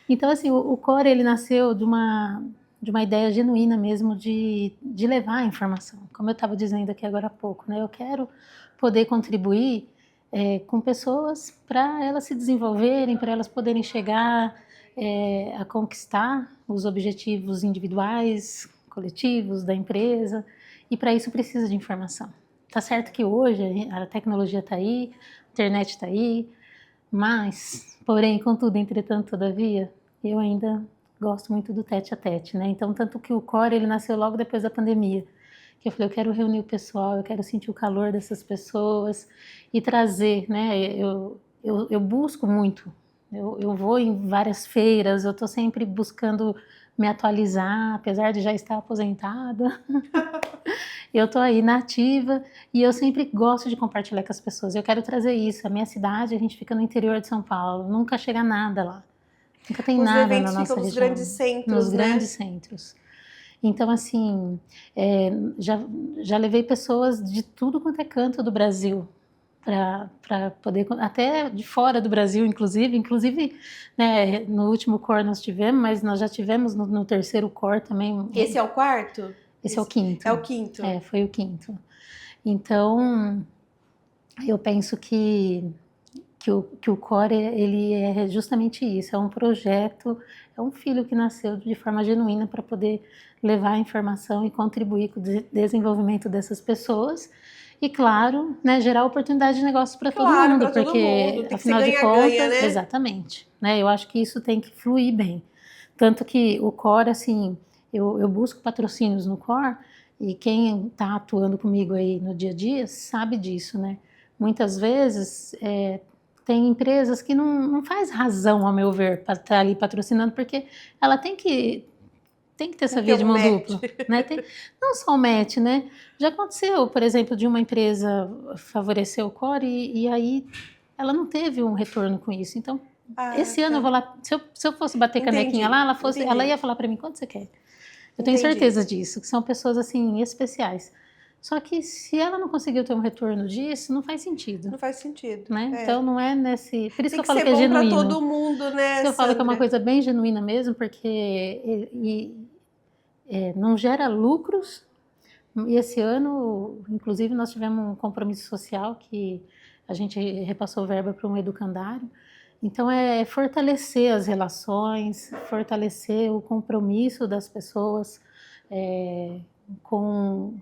Então, assim, o core, ele nasceu de uma ideia genuína mesmo de levar a informação. Como eu estava dizendo aqui agora há pouco, né? Eu quero poder contribuir com pessoas para elas se desenvolverem, para elas poderem chegar a conquistar os objetivos individuais, coletivos da empresa, e para isso precisa de informação. Tá certo que hoje a tecnologia está aí, a internet está aí, mas, porém, contudo, entretanto, todavia, eu ainda gosto muito do tete a tete, né? Então, tanto que o core, ele nasceu logo depois da pandemia, que eu falei, eu quero reunir o pessoal, eu quero sentir o calor dessas pessoas e trazer, né? Eu busco muito, eu vou em várias feiras, eu estou sempre buscando me atualizar, apesar de já estar aposentada. Eu estou aí na ativa e eu sempre gosto de compartilhar com as pessoas. Eu quero trazer isso. A minha cidade, a gente fica no interior de São Paulo, nunca chega nada lá. Nunca tem nada na nossa região. Os eventos ficam nos grandes centros, nos grandes centros. Então, assim, já levei pessoas de tudo quanto é canto do Brasil para poder, até de fora do Brasil, inclusive, né, no último core nós tivemos, mas nós já tivemos no terceiro core também. Esse é o quarto? Esse é o quinto. É o quinto. Foi o quinto. Então, eu penso que o core, ele é justamente isso, é um projeto, é um filho que nasceu de forma genuína para poder levar a informação e contribuir com o desenvolvimento dessas pessoas e, claro, né, gerar oportunidade de negócio para todo mundo, porque todo mundo. Tem afinal de contas, né? Exatamente, né? Eu acho que isso tem que fluir bem, tanto que o core, assim, eu busco patrocínios no core e quem está atuando comigo aí no dia a dia sabe disso, né? Muitas vezes tem empresas que não faz razão, ao meu ver, para estar ali patrocinando, porque ela tem que ter essa via de mão dupla, né? Não só o match, né? Já aconteceu, por exemplo, de uma empresa favorecer o core e aí ela não teve um retorno com isso. Então, esse ano eu vou lá, se eu fosse bater canequinha lá, ela ia falar para mim, quanto você quer? Eu tenho certeza disso, que são pessoas assim especiais. Só que se ela não conseguiu ter um retorno disso, não faz sentido. Não faz sentido. Né? Então não é nesse. Por isso que eu falo que é genuíno. Para todo mundo, né? Eu falo que é uma coisa bem genuína mesmo, porque não gera lucros. E esse ano, inclusive, nós tivemos um compromisso social que a gente repassou verba para um educandário. Então, é fortalecer as relações, fortalecer o compromisso das pessoas com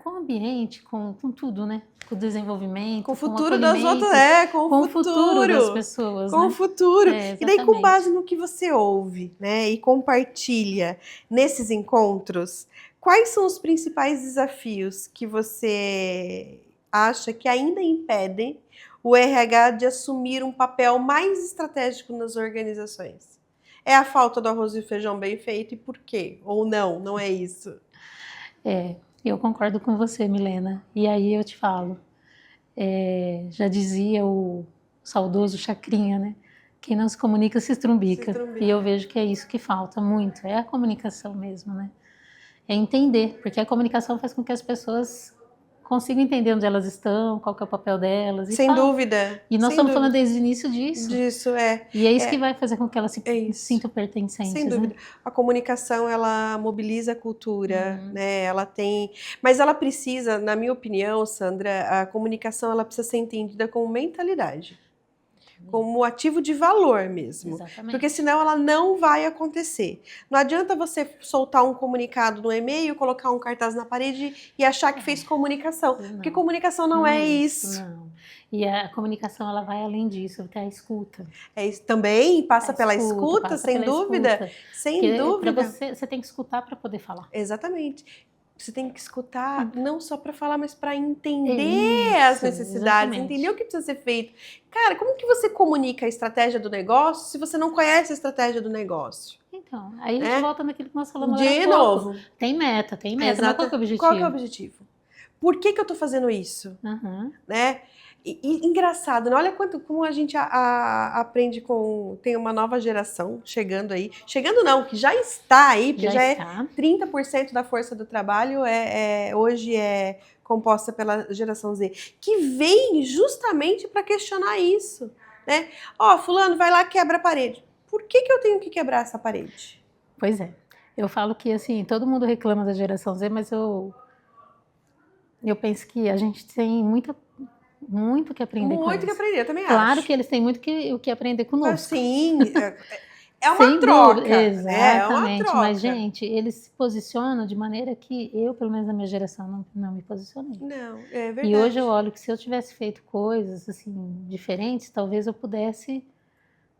o ambiente, com tudo, né? Com o desenvolvimento, com o futuro das outras, com o futuro das pessoas, com né? o futuro. E daí, com base no que você ouve, né? E compartilha nesses encontros, quais são os principais desafios que você acha que ainda impedem o RH de assumir um papel mais estratégico nas organizações? É a falta do arroz e feijão bem feito e por quê? Ou não é isso? Eu concordo com você, Milena. E aí eu te falo, já dizia o saudoso Chacrinha, né? Quem não se comunica se estrumbica. E eu vejo que é isso que falta muito, é a comunicação mesmo, né? É entender, porque a comunicação faz com que as pessoas consigam entender onde elas estão, qual que é o papel delas. Sem dúvida. E nós estamos falando desde o início disso. E é isso que vai fazer com que elas se sintam pertencentes. Sem dúvida. Né? A comunicação, ela mobiliza a cultura, né? Ela tem... Mas ela precisa, na minha opinião, Sandra, a comunicação ela precisa ser entendida como mentalidade. como ativo de valor mesmo. Exatamente. Porque senão ela não vai acontecer. Não adianta você soltar um comunicado no e-mail, colocar um cartaz na parede e achar que fez comunicação. Porque comunicação não é isso. Não. E a comunicação, ela vai além disso, que é a escuta. É isso também, passa A pela escuta, passa sem pela dúvida. escuta. Sem Porque dúvida. você tem que escutar para poder falar. Exatamente. Você tem que escutar não só para falar, mas para entender as necessidades, exatamente. entender o que precisa ser feito. Cara, como que você comunica a estratégia do negócio se você não conhece a estratégia do negócio? Então, aí a gente volta naquilo que nós falamos De agora há pouco. novo. Tem meta, mas qual que é o objetivo? Qual que é o objetivo? Por que eu tô fazendo isso? Né? E engraçado, né? Olha como a gente aprende com... Tem uma nova geração chegando aí. Chegando não, que já está aí, porque já é 30% da força do trabalho hoje é composta pela geração Z, que vem justamente para questionar isso. Né? Ó, fulano, vai lá, quebra a parede. Por que eu tenho que quebrar essa parede? Pois é. Eu falo que, assim, todo mundo reclama da geração Z, mas eu penso que a gente tem muito que aprender com eles. Muito que aprender, eu também acho. Claro que eles têm muito o que aprender conosco. Sim, é uma troca. Exatamente, é uma troca. Mas, gente, eles se posicionam de maneira que eu, pelo menos na minha geração, não me posicionei. Não, é verdade. E hoje eu olho que se eu tivesse feito coisas, assim, diferentes, talvez eu pudesse,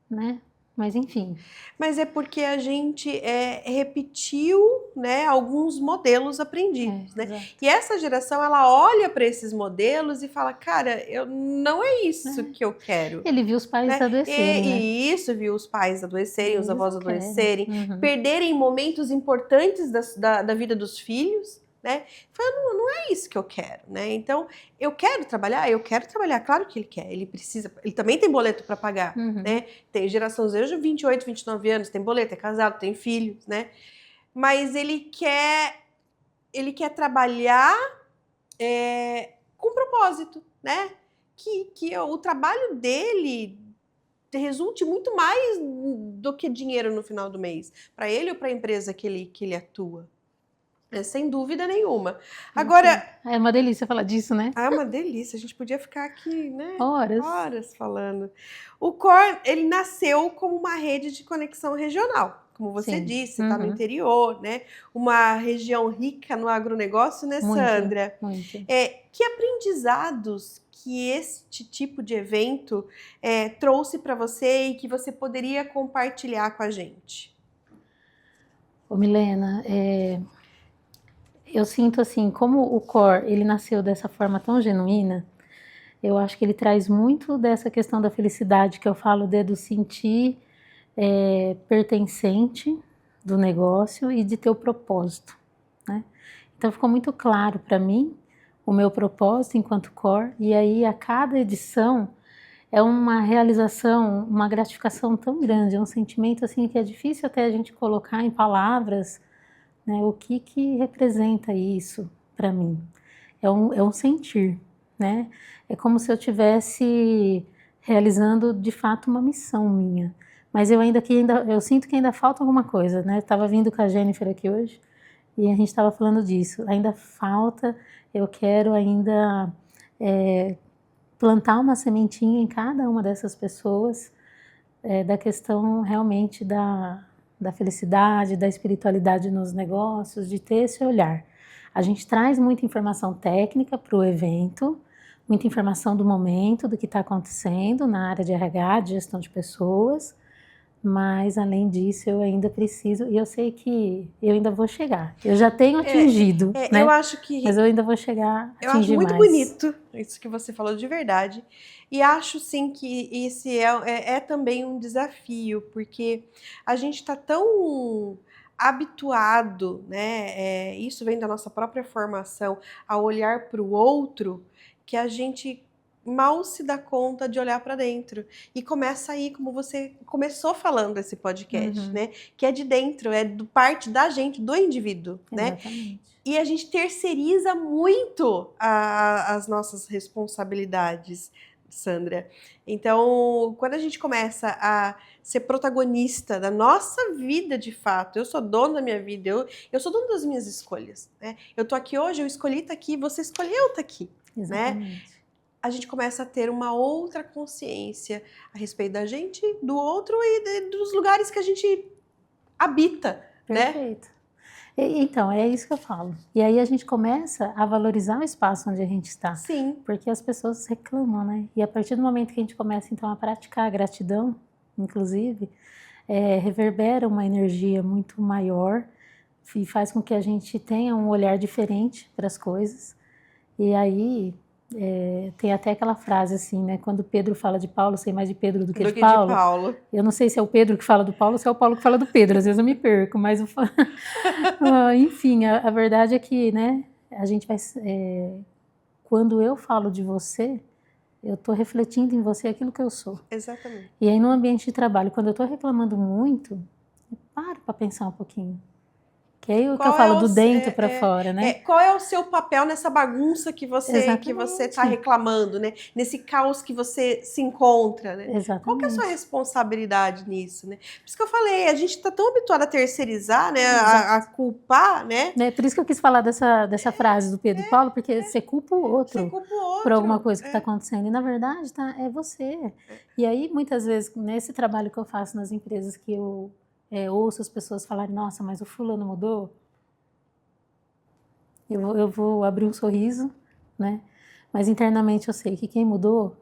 né? Mas enfim. Mas é porque a gente repetiu, né, alguns modelos aprendidos, né? Exato. E essa geração, ela olha para esses modelos e fala, cara, não é isso que eu quero. Ele viu os pais adoecerem, né? E isso, viu os pais adoecerem, os avós adoecerem, perderem momentos importantes da vida dos filhos, né? Falando, não é isso que eu quero, né? Então, eu quero trabalhar, claro que ele quer, ele precisa, ele também tem boleto para pagar, né? Tem geração Z, hoje 28, 29 anos, tem boleto, é casado, tem filhos, né? Mas ele quer trabalhar com propósito, né? Que o trabalho dele resulte muito mais do que dinheiro no final do mês, para ele ou para a empresa que ele atua. Sem dúvida nenhuma. Agora... É uma delícia falar disso, né? É uma delícia. A gente podia ficar aqui, né? Horas falando. O COR, ele nasceu como uma rede de conexão regional. Como você disse, está no interior, né? Uma região rica no agronegócio, né, Sandra? Muito. Que aprendizados que este tipo de evento trouxe para você e que você poderia compartilhar com a gente? Ô, Milena, eu sinto assim, como o COR, ele nasceu dessa forma tão genuína, eu acho que ele traz muito dessa questão da felicidade que eu falo do sentir pertencente do negócio e de ter o propósito, né? Então ficou muito claro para mim o meu propósito enquanto COR, e aí a cada edição é uma realização, uma gratificação tão grande, é um sentimento assim que é difícil até a gente colocar em palavras, né, o que representa isso para mim. É um sentir, né? É como se eu estivesse realizando de fato uma missão minha. Mas eu sinto que ainda falta alguma coisa, né? Estava vindo com a Jennifer aqui hoje e a gente estava falando disso. Ainda falta, eu quero ainda plantar uma sementinha em cada uma dessas pessoas, da questão realmente da felicidade, da espiritualidade nos negócios, de ter esse olhar. A gente traz muita informação técnica para o evento, muita informação do momento, do que está acontecendo na área de RH, de gestão de pessoas, mas além disso eu ainda preciso, e eu sei que eu ainda vou chegar. Eu já tenho atingido, né? Eu acho que... Mas eu ainda vou chegar a atingir mais. Eu acho muito bonito isso que você falou de verdade. E acho, sim, que esse é também um desafio, porque a gente está tão habituado, né? Isso vem da nossa própria formação, a olhar para o outro, que a gente mal se dá conta de olhar para dentro. E começa aí, como você começou falando esse podcast, né? Que é de dentro, parte da gente, do indivíduo, Exatamente. Né? E a gente terceiriza muito as nossas responsabilidades, Sandra. Então, quando a gente começa a ser protagonista da nossa vida de fato, eu sou dona da minha vida, eu sou dona das minhas escolhas, né? Eu tô aqui hoje, eu escolhi estar aqui, você escolheu estar aqui, Exatamente. né? a gente começa a ter uma outra consciência a respeito da gente, do outro e dos lugares que a gente habita, né? Perfeito. Então, é isso que eu falo. E aí a gente começa a valorizar o espaço onde a gente está. Sim. Porque as pessoas reclamam, né? E a partir do momento que a gente começa, então, a praticar a gratidão, inclusive, reverbera uma energia muito maior e faz com que a gente tenha um olhar diferente para as coisas. E aí tem até aquela frase assim, né? Quando Pedro fala de Paulo, sei mais de Pedro do que de Paulo. Eu não sei se é o Pedro que fala do Paulo ou se é o Paulo que fala do Pedro. Às vezes eu me perco, mas enfim, a verdade é que, né? A gente vai quando eu falo de você, eu estou refletindo em você aquilo que eu sou. Exatamente. E aí no ambiente de trabalho, quando eu estou reclamando muito, eu paro para pensar um pouquinho. Que é o que eu falo do dentro para fora, né? Qual é o seu papel nessa bagunça que você está reclamando, né? Nesse caos que você se encontra, né? Exatamente. Qual que é a sua responsabilidade nisso, né? Por isso que eu falei, a gente está tão habituado a terceirizar, né? A culpar, né? Por isso que eu quis falar dessa frase do Pedro e Paulo, porque você culpa o outro por alguma coisa que está acontecendo. E na verdade, é você. E aí, muitas vezes, nesse trabalho que eu faço nas empresas que eu ouço as pessoas falarem, nossa, mas o fulano mudou, eu vou abrir um sorriso, né? Mas internamente eu sei que quem mudou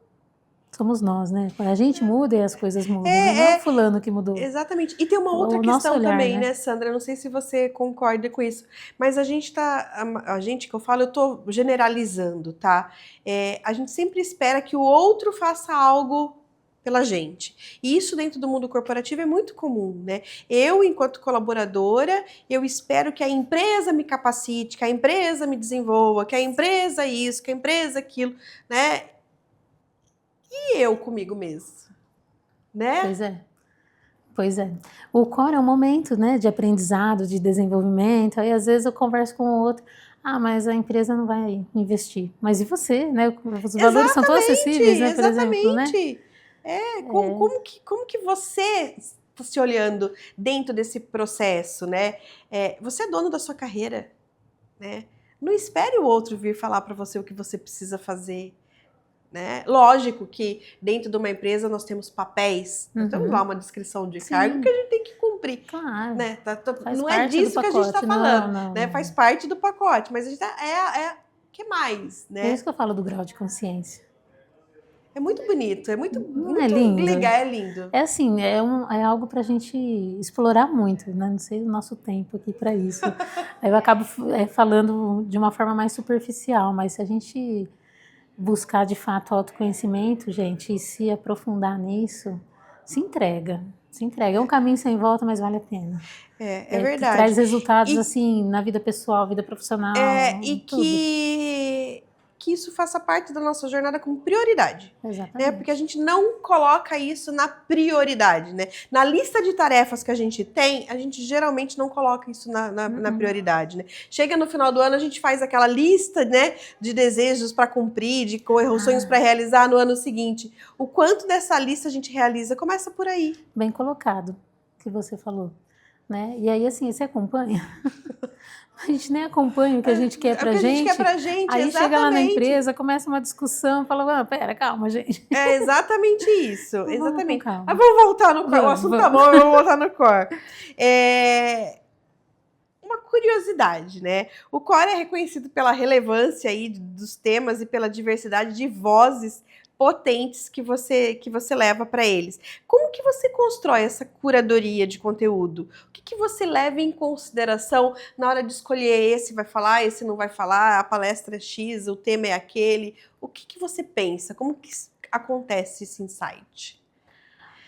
somos nós, né? A gente muda e as coisas mudam, não é o fulano que mudou. Exatamente. E tem uma outra questão olhar, também, né, Sandra? Não sei se você concorda com isso, mas a gente que eu falo, eu tô generalizando, tá? A gente sempre espera que o outro faça algo pela gente. E isso dentro do mundo corporativo é muito comum, né? Eu, enquanto colaboradora, eu espero que a empresa me capacite, que a empresa me desenvolva, que a empresa isso, que a empresa aquilo, né? E eu comigo mesmo, né? Pois é. O core é um momento, né, de aprendizado, de desenvolvimento. Aí às vezes eu converso com o outro, mas a empresa não vai investir. Mas e você, né? Os valores são todos acessíveis, né, por exemplo, né? Como que você está se olhando dentro desse processo, né? Você é dono da sua carreira, né? Não espere o outro vir falar para você o que você precisa fazer, né? Lógico que dentro de uma empresa nós temos papéis, nós temos lá uma descrição de cargo que a gente tem que cumprir. Claro. Né? Não é disso que a gente está falando, não, né? Faz parte do pacote, mas a gente o que mais, né? É isso que eu falo do grau de consciência. É muito bonito, é muito lindo. legal, é lindo. É assim, é algo para a gente explorar muito, né? Não sei o nosso tempo aqui para isso. Eu acabo falando de uma forma mais superficial, mas se a gente buscar de fato autoconhecimento, gente, e se aprofundar nisso, se entrega. É um caminho sem volta, mas vale a pena. É verdade. Traz resultados assim na vida pessoal, vida profissional. E tudo. Que isso faça parte da nossa jornada como prioridade. Exatamente. Né? Porque a gente não coloca isso na prioridade, né? Na lista de tarefas que a gente tem, a gente geralmente não coloca isso na prioridade, né? Chega no final do ano, a gente faz aquela lista, né, de desejos para cumprir, de sonhos para realizar no ano seguinte. O quanto dessa lista a gente realiza começa por aí. Bem colocado, que você falou. Né? E aí, assim, você acompanha? A gente nem acompanha o que a gente quer pra gente. Aí exatamente. Chega lá na empresa, começa uma discussão, fala, pera, calma, gente. É exatamente isso, exatamente. Calma. Mas vamos voltar no core, o assunto tá bom, vamos voltar no core. Uma curiosidade, né? O core é reconhecido pela relevância aí dos temas e pela diversidade de vozes potentes que você leva para eles. Como que você constrói essa curadoria de conteúdo? O que você leva em consideração na hora de escolher esse vai falar, esse não vai falar, a palestra é X, o tema é aquele? O que você pensa? Como que acontece esse insight?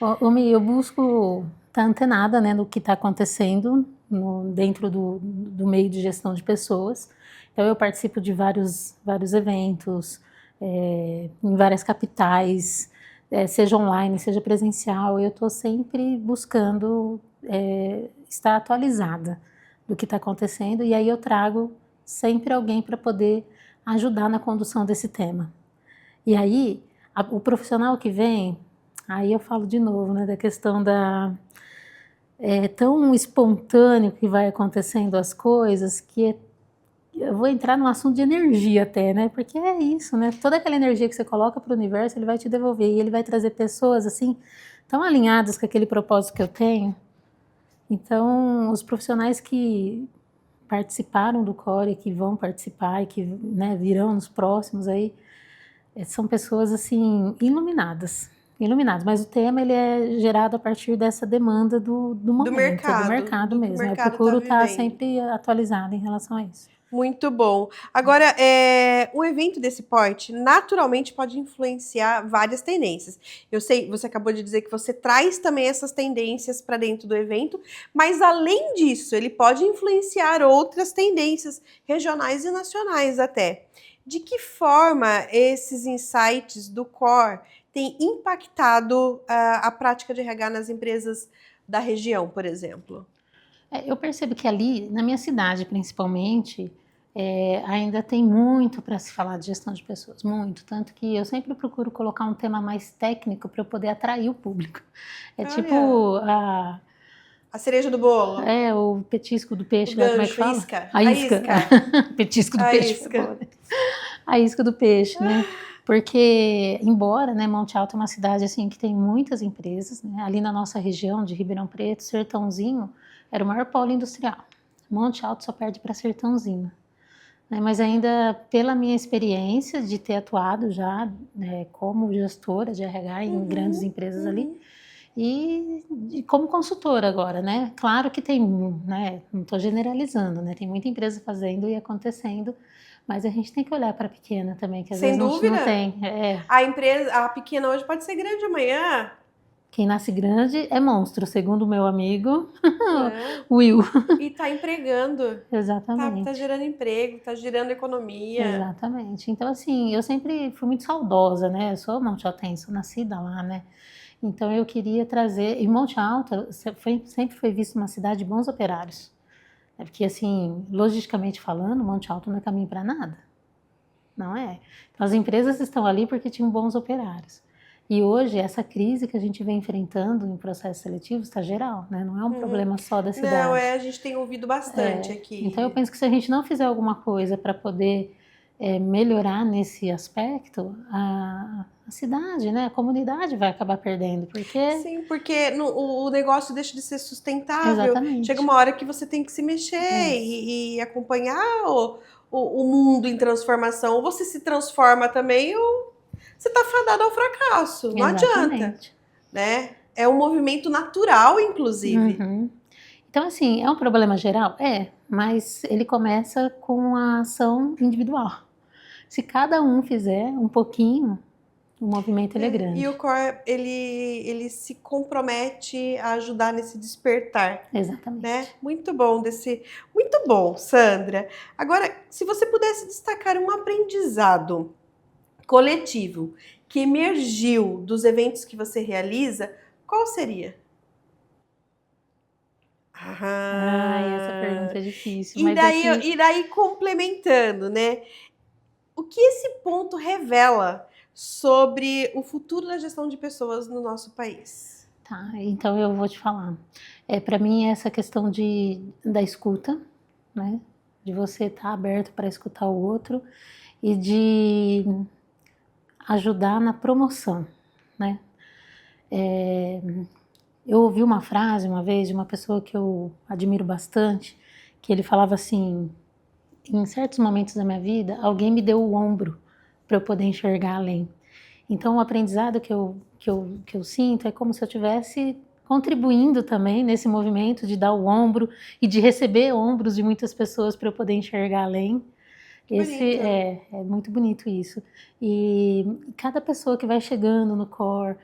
Eu busco estar antenada, né, no que está acontecendo dentro do meio de gestão de pessoas. Então eu participo de vários eventos, em várias capitais, seja online, seja presencial, eu estou sempre buscando estar atualizada do que está acontecendo, e aí eu trago sempre alguém para poder ajudar na condução desse tema. E aí, o profissional que vem, aí eu falo de novo, né, da questão tão espontâneo que vai acontecendo as coisas, que eu vou entrar num assunto de energia até, né? Porque é isso, né? Toda aquela energia que você coloca para o universo, ele vai te devolver. E ele vai trazer pessoas, assim, tão alinhadas com aquele propósito que eu tenho. Então, os profissionais que participaram do Core, que vão participar e que, né, virão nos próximos aí, são pessoas, assim, iluminadas. Iluminadas. Mas o tema, ele é gerado a partir dessa demanda do Do momento, do mercado, mercado do que o mesmo. Eu mercado está procuro estar vivendo. sempre atualizada em relação a isso. Muito bom. Agora, um evento desse porte naturalmente pode influenciar várias tendências. Eu sei, você acabou de dizer que você traz também essas tendências para dentro do evento, mas além disso, ele pode influenciar outras tendências regionais e nacionais até. De que forma esses insights do Core têm impactado a prática de RH nas empresas da região, por exemplo? Eu percebo que ali, na minha cidade principalmente, ainda tem muito para se falar de gestão de pessoas, muito. Tanto que eu sempre procuro colocar um tema mais técnico para eu poder atrair o público. É Olha, tipo a cereja do bolo. o petisco do O peixe lá, como é que gancho, fala? isca, A a isca. isca, Petisco do a peixe foi boa, isca. né? A isca do peixe, né? Porque, embora, né, Monte Alto é uma cidade assim que tem muitas empresas, né? Ali na nossa região de Ribeirão Preto, Sertãozinho era o maior polo industrial. Monte Alto só perde para Sertãozinho, né? Mas ainda pela minha experiência de ter atuado já, né, como gestora de RH em grandes empresas ali e como consultora agora, né? Claro que tem, né? Não estou generalizando, né? Tem muita empresa fazendo e acontecendo. Mas a gente tem que olhar para a pequena também, que às Sem vezes a gente não dúvida. tem. A empresa, a pequena hoje pode ser grande amanhã, Quem nasce grande é monstro, segundo o meu amigo né? Will. E tá empregando, tá Exatamente, gerando emprego, tá gerando economia. exatamente. Então, assim, eu sempre fui muito saudosa, né? Eu sou Monte Altense, sou nascida lá, né? Então, eu queria trazer. E Monte Alto sempre foi visto uma cidade de bons operários. É porque, assim, logisticamente falando, Monte Alto não é caminho para nada. Não é? Então, as empresas estão ali porque tinham bons operários. E hoje, essa crise que a gente vem enfrentando em processos seletivos está geral, né? Não é um problema só da Não, cidade. a gente tem ouvido bastante Então, eu aqui. penso que se a gente não fizer alguma coisa para poder melhorar nesse aspecto, a cidade, né? A comunidade vai acabar perdendo, porque... Sim, porque o negócio deixa de ser sustentável. Chega Exatamente. uma hora que você tem que se mexer É, e acompanhar o mundo em transformação. Ou você se transforma também, ou você está fadado ao fracasso. Não adianta, exatamente. né? É um movimento natural, inclusive. Uhum. Então, assim, é um problema geral? Mas ele começa com a ação individual. Se cada um fizer um pouquinho, o movimento ele é E o grande. Core, ele se compromete a ajudar nesse despertar, né? Exatamente. Muito bom, Sandra. Agora, se você pudesse destacar um aprendizado coletivo que emergiu dos eventos que você realiza, qual seria? Ai, essa pergunta Ah, é difícil, mas é que, e daí complementando, né? O que esse ponto revela sobre o futuro da gestão de pessoas no nosso país? tá, então eu vou te falar. Para mim, essa questão da escuta, né? De você estar aberto para escutar o outro e de ajudar na promoção, né? Eu ouvi uma frase uma vez de uma pessoa que eu admiro bastante, que ele falava assim: em certos momentos da minha vida, alguém me deu o ombro para eu poder enxergar além. Então, o aprendizado que eu sinto é como se eu estivesse contribuindo também nesse movimento de dar o ombro e de receber ombros de muitas pessoas para eu poder enxergar além. Que bonito. É muito bonito isso. E cada pessoa que vai chegando no Core,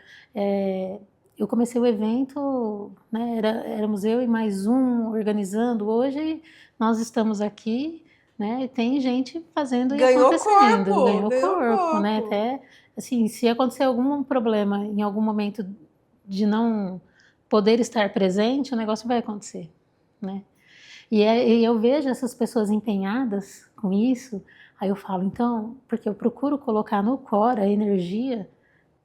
eu comecei o evento, né, éramos eu e mais um organizando. Hoje nós estamos aqui, né, e tem gente fazendo e acontecendo, ganhou Ganhou corpo, né? corpo. Até assim, se acontecer algum problema em algum momento de não poder estar presente, o negócio vai acontecer, né? E eu vejo essas pessoas empenhadas com isso, aí eu falo, então, porque eu procuro colocar no core a energia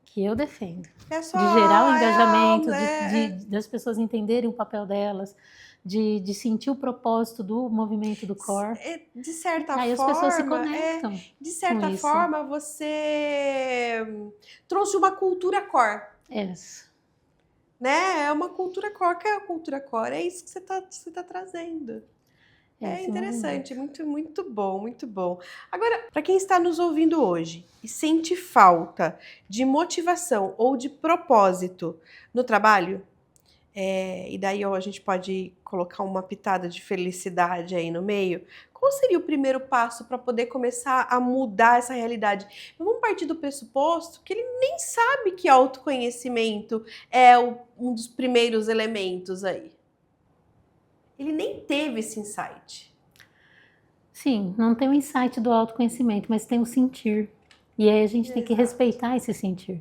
que eu defendo, É só de gerar o é, engajamento, é, é das pessoas entenderem o papel delas, de sentir o propósito do movimento do core. De certa Aí forma, as pessoas se conectam. de certa com isso. forma, você trouxe uma cultura core. Isso. Né? É uma cultura core. O que é a cultura core? É isso que você tá trazendo. É Esse interessante, muito, muito bom, muito bom. Agora, para quem está nos ouvindo hoje e sente falta de motivação ou de propósito no trabalho, e daí a gente pode colocar uma pitada de felicidade aí no meio, qual seria o primeiro passo para poder começar a mudar essa realidade? Vamos partir do pressuposto que ele nem sabe que autoconhecimento é um dos primeiros elementos aí. Ele nem teve esse insight. Sim, não tem o insight do autoconhecimento, mas tem o sentir. E aí a gente tem que respeitar esse sentir,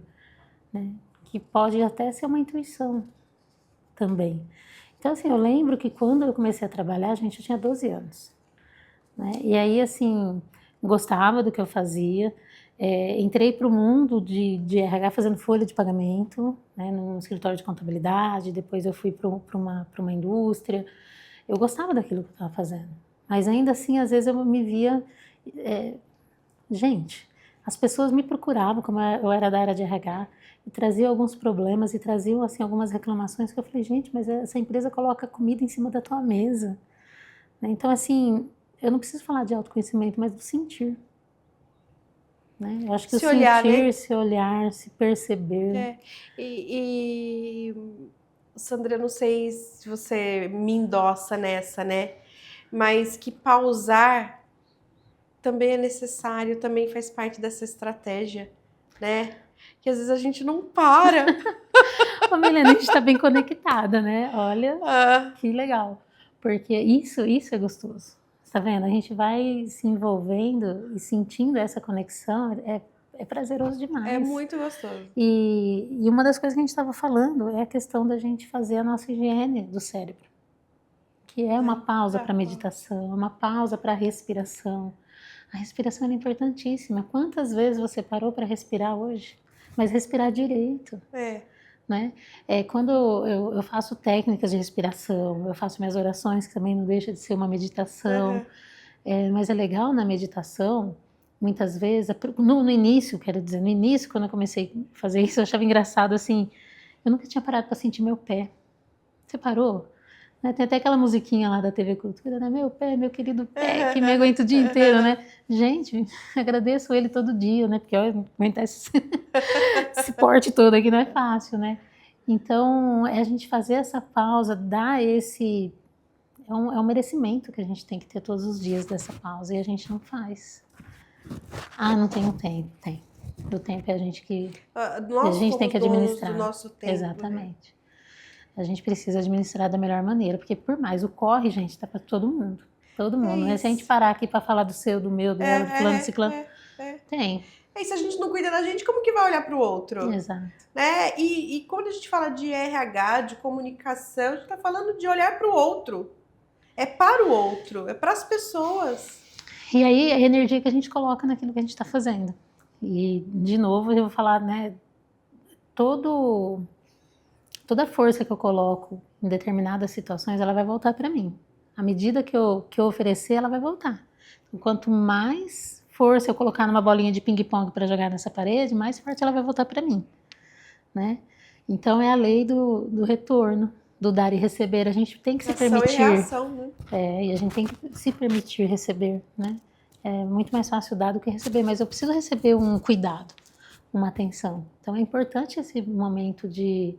né? Que pode até ser uma intuição também. Então, assim, eu lembro que quando eu comecei a trabalhar, gente, eu tinha 12 anos. Né? E aí, assim, gostava do que eu fazia. Entrei para o mundo de RH fazendo folha de pagamento, né, num escritório de contabilidade. Depois eu fui para uma indústria. Eu gostava daquilo que eu estava fazendo. Mas ainda assim, às vezes eu me via... Gente, as pessoas me procuravam, como eu era da área de RH, e traziam alguns problemas, e traziam assim, algumas reclamações, que eu falei, gente, mas essa empresa coloca comida em cima da tua mesa. Então, assim, eu não preciso falar de autoconhecimento, mas do sentir. Né? Eu acho que Se o olhar, sentir, né? se olhar, se perceber. Sandra, eu não sei se você me endossa nessa, né? Mas que pausar também é necessário, também faz parte dessa estratégia, né? Que às vezes a gente não para. Ô, Milena, a gente está bem conectada, né? Olha, que legal. Porque isso é gostoso. Tá vendo? A gente vai se envolvendo e sentindo essa conexão, é prazeroso demais. É muito gostoso. E uma das coisas que a gente estava falando é a questão da gente fazer a nossa higiene do cérebro, que é uma pausa para meditação, uma pausa para respiração. A respiração é importantíssima. Quantas vezes você parou para respirar hoje? Mas respirar direito. Né? Quando eu faço técnicas de respiração, eu faço minhas orações, que também não deixa de ser uma meditação. Mas é legal na meditação, muitas vezes, no início, quero dizer, no início, quando eu comecei a fazer isso, eu achava engraçado assim, eu nunca tinha parado para sentir meu pé. Você parou? Né? Tem até aquela musiquinha lá da TV Cultura, né? Meu pé, meu querido pé, que me aguenta o dia inteiro, né? Gente, agradeço ele todo dia, né? Porque olha, aguentar esse porte todo aqui não é fácil, né? Então, a gente fazer essa pausa, dar esse... É um merecimento que a gente tem que ter todos os dias dessa pausa, e a gente não faz. Não tenho tempo. Tem. O tempo é a gente que... a gente tem que administrar. Do nosso tempo, exatamente. Né? A gente precisa administrar da melhor maneira, porque por mais o corre, gente, tá para todo mundo. Todo mundo, né? Se a gente parar aqui para falar do seu, do meu, do ela, do fulano, do ciclano, tem. E se a gente não cuida da gente, como que vai olhar para o outro? Exato. Né? E quando a gente fala de RH, de comunicação, a gente está falando de olhar para o outro. É para o outro, é para as pessoas. E aí, a energia que a gente coloca naquilo que a gente está fazendo. E, de novo, eu vou falar, né? Toda a força que eu coloco em determinadas situações, ela vai voltar para mim. À medida que eu oferecer, ela vai voltar. Então, quanto mais força eu colocar numa bolinha de ping-pong para jogar nessa parede, mais forte ela vai voltar para mim. Né? Então, é a lei do retorno, do dar e receber. A gente tem que se permitir. Ação e reação, né? E a gente tem que se permitir receber, né? É muito mais fácil dar do que receber, mas eu preciso receber um cuidado, uma atenção. Então, é importante esse momento de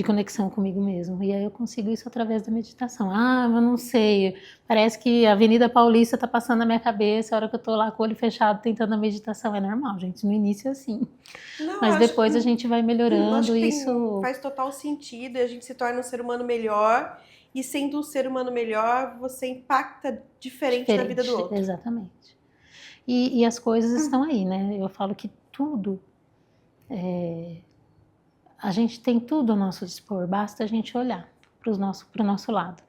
conexão comigo mesmo. E aí eu consigo isso através da meditação. Eu não sei, parece que a Avenida Paulista está passando na minha cabeça a hora que eu estou lá com o olho fechado tentando a meditação. É normal, gente, no início é assim. Mas depois a gente vai melhorando e isso... Faz total sentido e a gente se torna um ser humano melhor. E sendo um ser humano melhor, você impacta diferente na vida do outro. Exatamente. E as coisas estão aí, né? Eu falo que tudo... A gente tem tudo ao nosso dispor, basta a gente olhar para o nosso lado.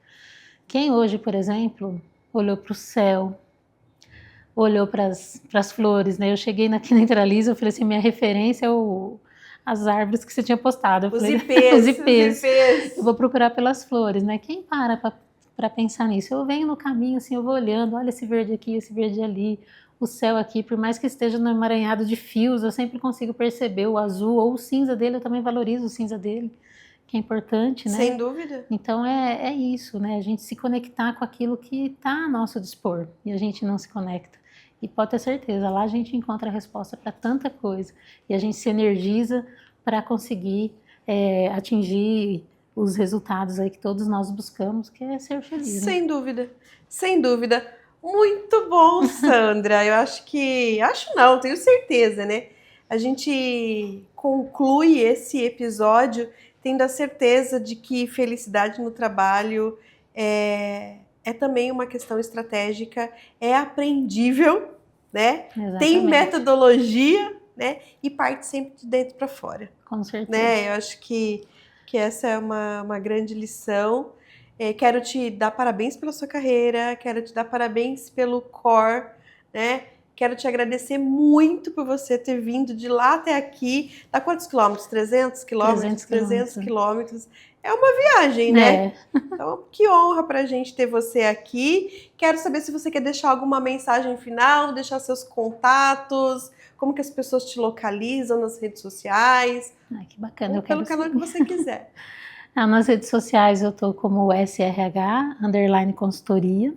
Quem hoje, por exemplo, olhou para o céu, olhou para as flores, né? Eu cheguei aqui na Intralisa, eu falei assim, minha referência é as árvores que você tinha postado. Eu falei, os ipês. Eu vou procurar pelas flores, né? Quem para para pensar nisso. Eu venho no caminho, assim, eu vou olhando, olha esse verde aqui, esse verde ali, o céu aqui, por mais que esteja no emaranhado de fios, eu sempre consigo perceber o azul ou o cinza dele, eu também valorizo o cinza dele, que é importante, né? Sem dúvida. Então é isso, né? A gente se conectar com aquilo que está a nosso dispor e a gente não se conecta. E pode ter certeza, lá a gente encontra a resposta para tanta coisa e a gente se energiza para conseguir atingir os resultados aí que todos nós buscamos, que é ser feliz, né? Sem dúvida, sem dúvida. Muito bom, Sandra. Eu acho não, tenho certeza, né? A gente conclui esse episódio tendo a certeza de que felicidade no trabalho é também uma questão estratégica, é aprendível, né? Exatamente. Tem metodologia, né? E parte sempre de dentro para fora. Com certeza. Né? Eu acho que essa é uma grande lição. Quero te dar parabéns pela sua carreira, quero te dar parabéns pelo core, né? Quero te agradecer muito por você ter vindo de lá até aqui. Dá quantos quilômetros? 300 quilômetros? 300 quilômetros. É uma viagem, né? Então, que honra pra gente ter você aqui. Quero saber se você quer deixar alguma mensagem final, deixar seus contatos, como que as pessoas te localizam nas redes sociais. Que bacana. Ou pelo canal que você quiser. Nas redes sociais eu tô como SRH_consultoria.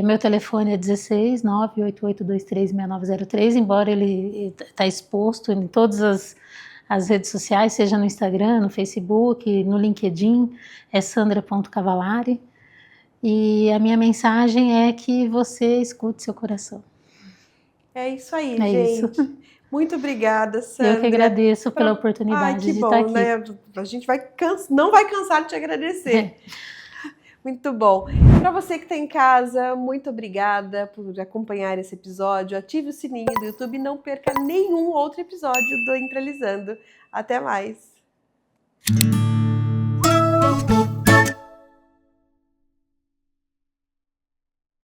Meu telefone é 16 988236903, embora ele está exposto em todas as redes sociais, seja no Instagram, no Facebook, no LinkedIn, é sandra.cavalari. E a minha mensagem é que você escute seu coração. É isso aí, gente. Isso. Muito obrigada, Sandra. Eu que agradeço pela oportunidade de estar aqui. Né? A gente não vai cansar de te agradecer. Muito bom. Para você que está em casa, muito obrigada por acompanhar esse episódio. Ative o sininho do YouTube e não perca nenhum outro episódio do Entralizando. Até mais.